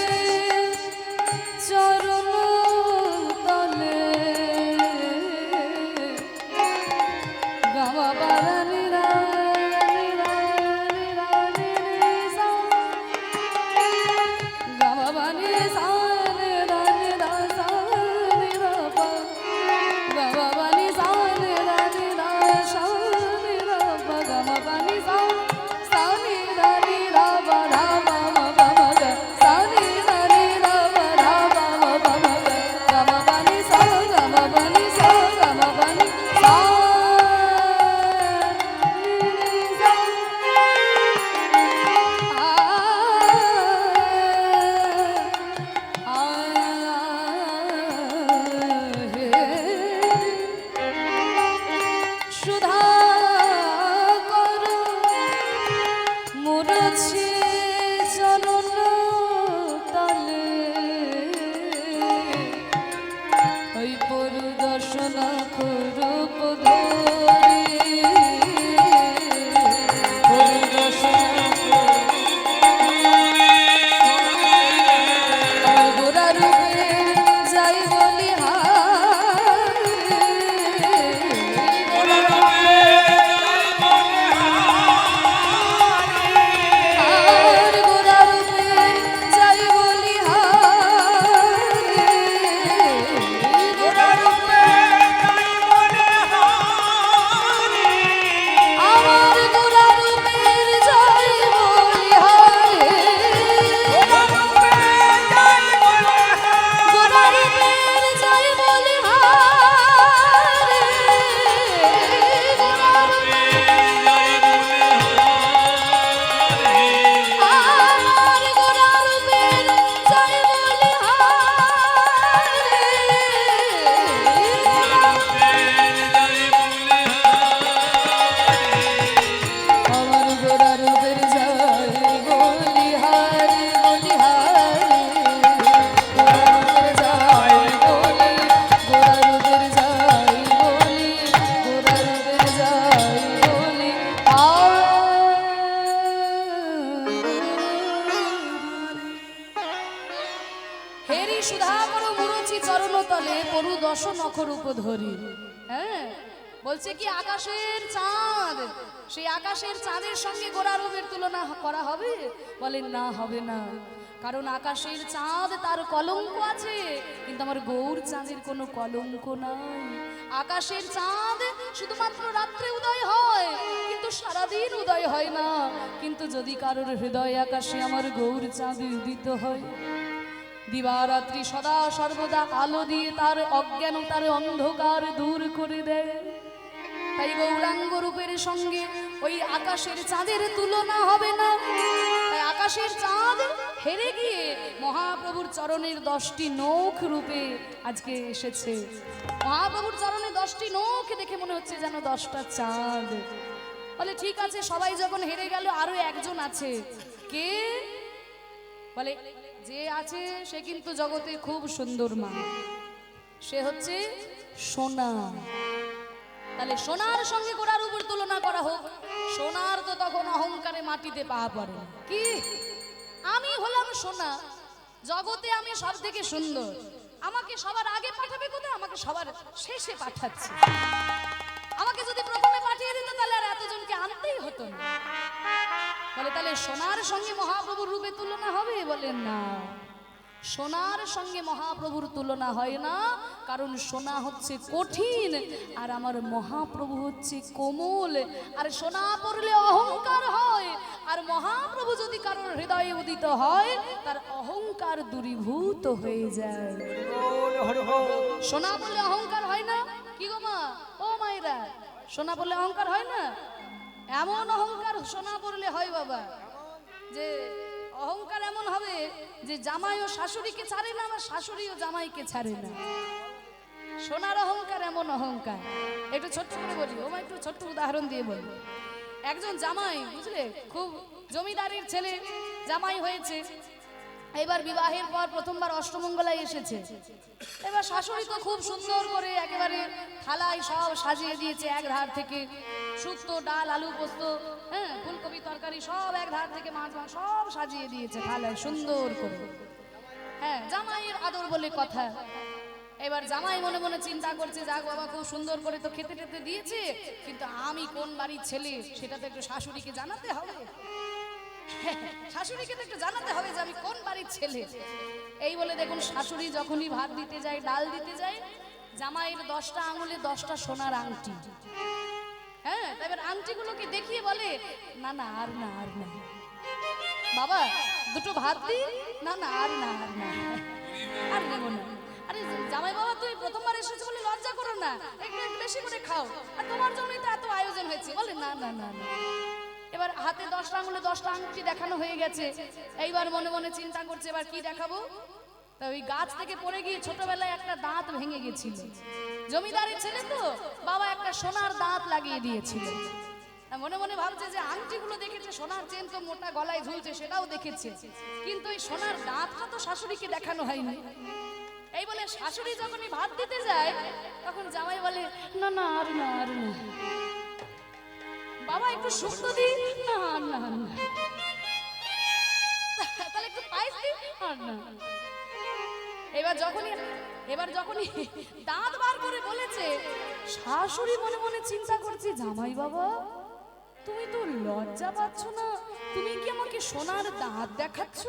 চরণ তলে গাওয়া বারানি রানি রানি রানি সা গাওয়া বানি সানি রানি দা সানি রা পা গাওয়া বানি সানি রানি দা সানি রা পা গাওয়া বানি সা সানি রানি রা পা ধা মা মা পা মা গা সানি রানি রা পা ধা মা মা পা মা গা গাওয়া বানি সা গাওয়া বানি সা গাওয়া বানি সা সুধা করো মুরছি চরণ তলে ওই পরিদর্শন করূপ ধরি আর গোরা রূপে যাই বলি আর গোরা রূপে যাই বলি আমার গোরা রূপের যাই বলি গোরা রূপের যাই বলি আমার গোরা রূপের যাই বলি আমার গোরা রূপের যাই বলি হারি বলি হারি গোরা রূপের যাই বলি গোরা রূপের যাই বলি গোরা রূপের যাই বলি হেরি সুধা করো মুরচি চরণ তলে পরু দশ নখর উপধরি। হ্যাঁ বলছে কি আকাশের চাঁদ, সেই আকাশের চাঁদের সঙ্গে গোরা রূপের তুলনা করা হবে? বলেন না, হবে না। কারণ আকাশের চাঁদ তার কলঙ্ক আছে, কিন্তু আমার গৌর চাঁদের কোনো কলঙ্ক নাই। আকাশের চাঁদ শুধুমাত্র রাত্রে উদয় হয়, কিন্তু সারাদিন উদয় হয় না। কিন্তু যদি কারোর হৃদয় আকাশে আমার গৌর চাঁদ উদিত হয়, দিবারাত্রি সদা সর্বদা আলো দিয়ে তার অজ্ঞানতার অন্ধকার দূর করে দেয়। তাই গৌরাঙ্গ রূপের সঙ্গে ওই আকাশের চাঁদের তুলনা হবে না। তাই আকাশের চাঁদ হেরে গিয়ে মহাপ্রভুর চরণের 10টি নখ রূপে আজকে এসেছে। মহাপ্রভুর চরণে 10টি নখ দেখে মনে হচ্ছে যেন 10টা চাঁদ। বলে ঠিক আছে, সবাই যখন হেরে গেল আরো একজন আছে। কে? বলে যে আছে সে কিন্তু জগতে খুব সুন্দর মা, সে হচ্ছে সোনা। তাহলে সোনার সঙ্গে গোড়ার উপর তুলনা করা হোক। সোনার তো তখন অহংকারে মাটিতে পা পড়ে। কি আমি হলাম সোনা, জগতে আমি সব থেকে সুন্দর, আমাকে সবার আগে পাঠাবে কোথায়? আমাকে সবার শেষে পাঠাচ্ছে। আমাকে যদি প্রথমে পাঠিয়ে দিত তাহলে আর এতজনকে আনতেই হতো না। বলে তাহলে সোনার সঙ্গে মহাপ্রভুর রূপে তুলনা হবে? বলেন না, সোনার সঙ্গে মহাপ্রভুর তুলনা হয় না। কারণ সোনা হচ্ছে কঠিন আর আমার মহাপ্রভু হচ্ছে কোমল। আর সোনা পড়লে অহংকার হয়, আর মহাপ্রভু যদি কারোর হৃদয়ে উদিত হয় তার অহংকার দূরীভূত হয়ে যায়। সোনা বললে অহংকার হয় না? কি গো মা, ও মায়েরা, সোনা বললে অহংকার হয় না? এমন অহংকার সোনা পড়লে হয় বাবা, যে অহংকার এমন হবে যে জামাইও শাশুড়িকে ছাড়ে না, আর শাশুড়িও জামাইকে ছাড়ে না। সোনার অহংকার এমন অহংকার। একটু ছোট্ট করে বলি, ও মা একটু ছোট্ট উদাহরণ দিয়ে বলি। একজন জামাই, বুঝলে, খুব জমিদারের ছেলে জামাই হয়েছে। এবার বিবাহের পর প্রথমবার অষ্টমঙ্গলায় এসেছে। এবার শাশুড়ি তো খুব সুন্দর করে একেবারে থালায় সব সাজিয়ে দিয়েছে, এক ধার থেকে শুক্তো, ডাল, আলু পোস্ত, হ্যাঁ, ফুলকপি তরকারি সব এক ধার থেকে, মাছ মাছ সব সাজিয়ে দিয়েছে থালায় সুন্দর করে। হ্যাঁ, জামাইয়ের আদর বলে কথা। এবার জামাই মনে মনে চিন্তা করছে, যাক বাবা খুব সুন্দর করে তো খেতে টেতে দিয়েছে, কিন্তু আমি কোন বাড়ির ছেলে সেটা তো একটু শাশুড়িকে জানাতে হবে। শাশুড়িকে তো একটু জানাতে হবে যে আমি কোন বাড়ির ছেলে। এই বলে দেখুন শাশুড়ি যখনই ভাত দিতে যায়, ডাল দিতে যায়, জামাইয়ের 10টা আঙুলে 10টা সোনার আংটি। হ্যাঁ, এবার আংটিগুলোকে দেখিয়ে বলে, না না আর না আর না বাবা, দুটো ভাত দি, না না আর না আর না আর নেবো না। আরে জামাই বাবা, তুই প্রথমবার এসেছো বলে লজ্জা করো না, একটু একটু বেশি করে খাও, আর তোমার জন্যই তো এত আয়োজন হয়েছে। বলে না না না না। এবার হাতে 10টা আঙুলে 10টা আংটি দেখানো হয়ে গেছে। এইবার মনে মনে চিন্তা করছে এবার কি দেখাবো। তা ওই গাছ থেকে পড়ে গিয়ে ছোটবেলায় একটা দাঁত ভেঙে গেছিল। জমিদারের ছেলে তো, বাবা একটা সোনার দাঁত লাগিয়ে দিয়েছিল। মনে মনে ভাবছে যে আংটিগুলো দেখেছে, সোনার চেন তো মোটা গলায় ঝুলছে সেটাও দেখেছে, কিন্তু এই সোনার দাঁতটা তো শাশুড়িকে দেখানো হয়নি। এই বলে শাশুড়ি যখনই ভাত দিতে যায়, তখন জামাই বলে, না না আর না আর না বাবা, একটু শুক্তো দি, না না না, তাহলে একটু পায়েস দি, আর না। এবার যখনই দাঁত বার করে বলেছে, শাশুড়ি মনে মনে চিন্তা করছে, জামাই বাবা তুমি তো লজ্জা পাচ্ছ না? তুমি কি আমাকে সোনার দাঁত দেখাচ্ছ?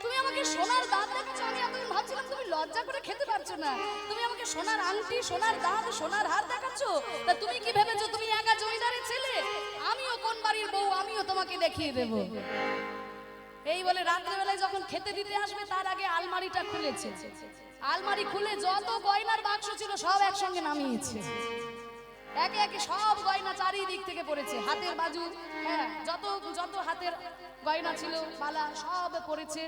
তুমি আমাকে সোনার দাঁত দেখাচ্ছ? আমি এতদিন ভাবছিলাম তুমি লজ্জা করে খেতে পারছো না, তুমি আমাকে সোনার আংটি, সোনার দাঁত, সোনার হার দেখাচ্ছ। তা তুমি কি ভেবেছো তুমি একা জমিদারের ছেলে? আমিও কোন বাড়ির বউ, আমিও তোমাকে দেখিয়ে দেব। এই বলে রাত্রেবেলায় যখন খেতে দিতে আসবে, তার আগে আলমারিটা খুলেছে। আলমারি খুলে যত গয়নার বাক্স ছিল সব একসঙ্গে নামিয়েছে। একে একে সব গয়না চারিদিক থেকে পড়েছে, হাতের বাজু, হ্যাঁ, যত যত হাতের গয়না ছিল, বালা সব পড়েছে।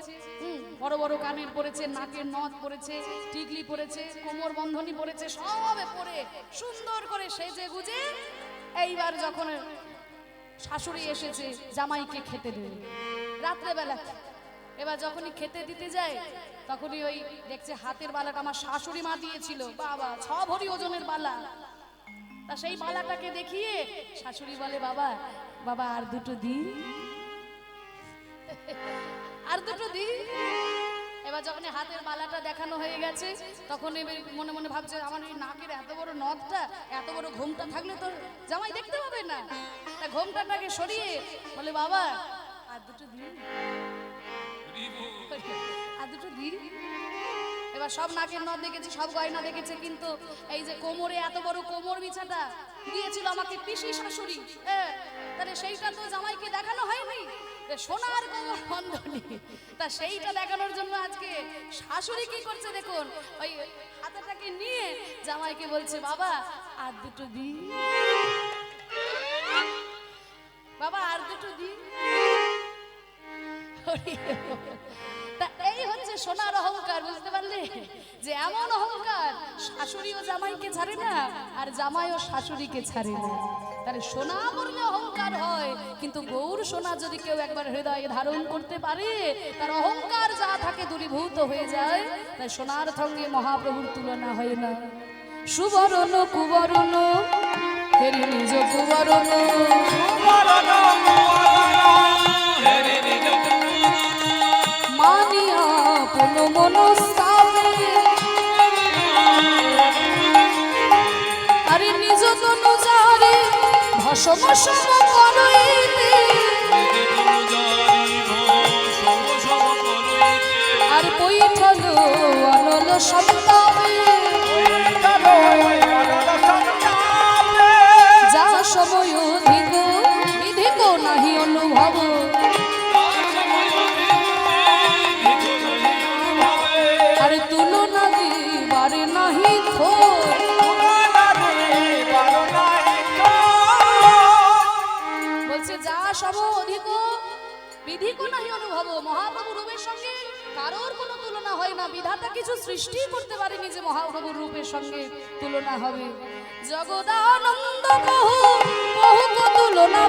বড় বড় কানের পড়েছে, নাকের নথ পড়েছে, টিকলি পড়েছে, কোমর বন্ধনী পড়েছে, সব পরে সুন্দর করে সেজে গুজে এইবার যখন শাশুড়ি এসেছে জামাইকে খেতে দেবে রাত্রেবেলা, এবার যখনই খেতে দিতে যায়, তখনই ওই দেখছে হাতের বালাটা আমার শাশুড়ি মা দিয়েছিল, বাবা 6 ভরি ওজনের বালা। তা সেই বালাটাকে দেখিয়ে শাশুড়ি বলে, বাবা বাবা আর দুটো দি, আর দুটো দি। এবার যখন হাতের বালাটা দেখানো হয়ে গেছে, তখন মনে মনে ভাবছে, আমার এই নাকের এত বড় নথটা, এত বড় ঘোমটা থাকলে তো জামাই দেখতে পাবে না। তা ঘোমটাটাকে সরিয়ে বলে, বাবা আর দুটো দি, আর দুটো দি। এবার সব নাকের নথ দেখেছে, সব গয়না দেখেছে, কিন্তু এই যে কোমরে এত বড় কোমর বিছাটা দিয়েছিল আমাকে পিসি শাশুড়ি, তাহলে সেইটা তো জামাইকে দেখানো হয়নি, সোনার কোমর বন্ধনী। তা সেইটা দেখানোর জন্য আজকে শাশুড়ি কি করছে দেখুন, ওই হাতাটাকে নিয়ে জামাইকে বলছে, বাবা আর দুটো দি, বাবা আর দুটো দি। তা এই হচ্ছে সোনার অহংকার, বুঝতে পারলে? যে এমন অহংকার শাশুড়িও জামাইকে ছাড়ে না, আর জামাইও শাশুড়িকে ছাড়ে না। তাহলে সোনা বললে অহংকার হয়, কিন্তু গৌর সোনা যদি কেউ একবার হৃদয়ে ধারণ করতে পারে, তার অহংকার যা থাকে দূরীভূত হয়ে যায়। তাই সোনার সঙ্গে মহাপ্রভুর তুলনা হয় না। সুবরণ কুবরণ হেরি নিজ কুবরণ, মানিয়া কোন মনস্তাবে, আরে নিজ তনু যারে ভস্ম সম করইতে, আর পৈঠল অনল সন্তাবে, যা সময় অধিক বিধিক নাহি অনুভব, আরে তুলনা দিবারে নাহি থোর। বলছে যা সম অধিক বিধিক নাহি অনুভব, মহাপ্রভু রূপের সঙ্গে কারোর কোনো তুলনা হয় না। বিধাতা কিছু সৃষ্টি করতে পারেনি যে মহাপ্রভুর রূপের সঙ্গে তুলনা হবে। জগদানন্দ বহু বহু তুলনা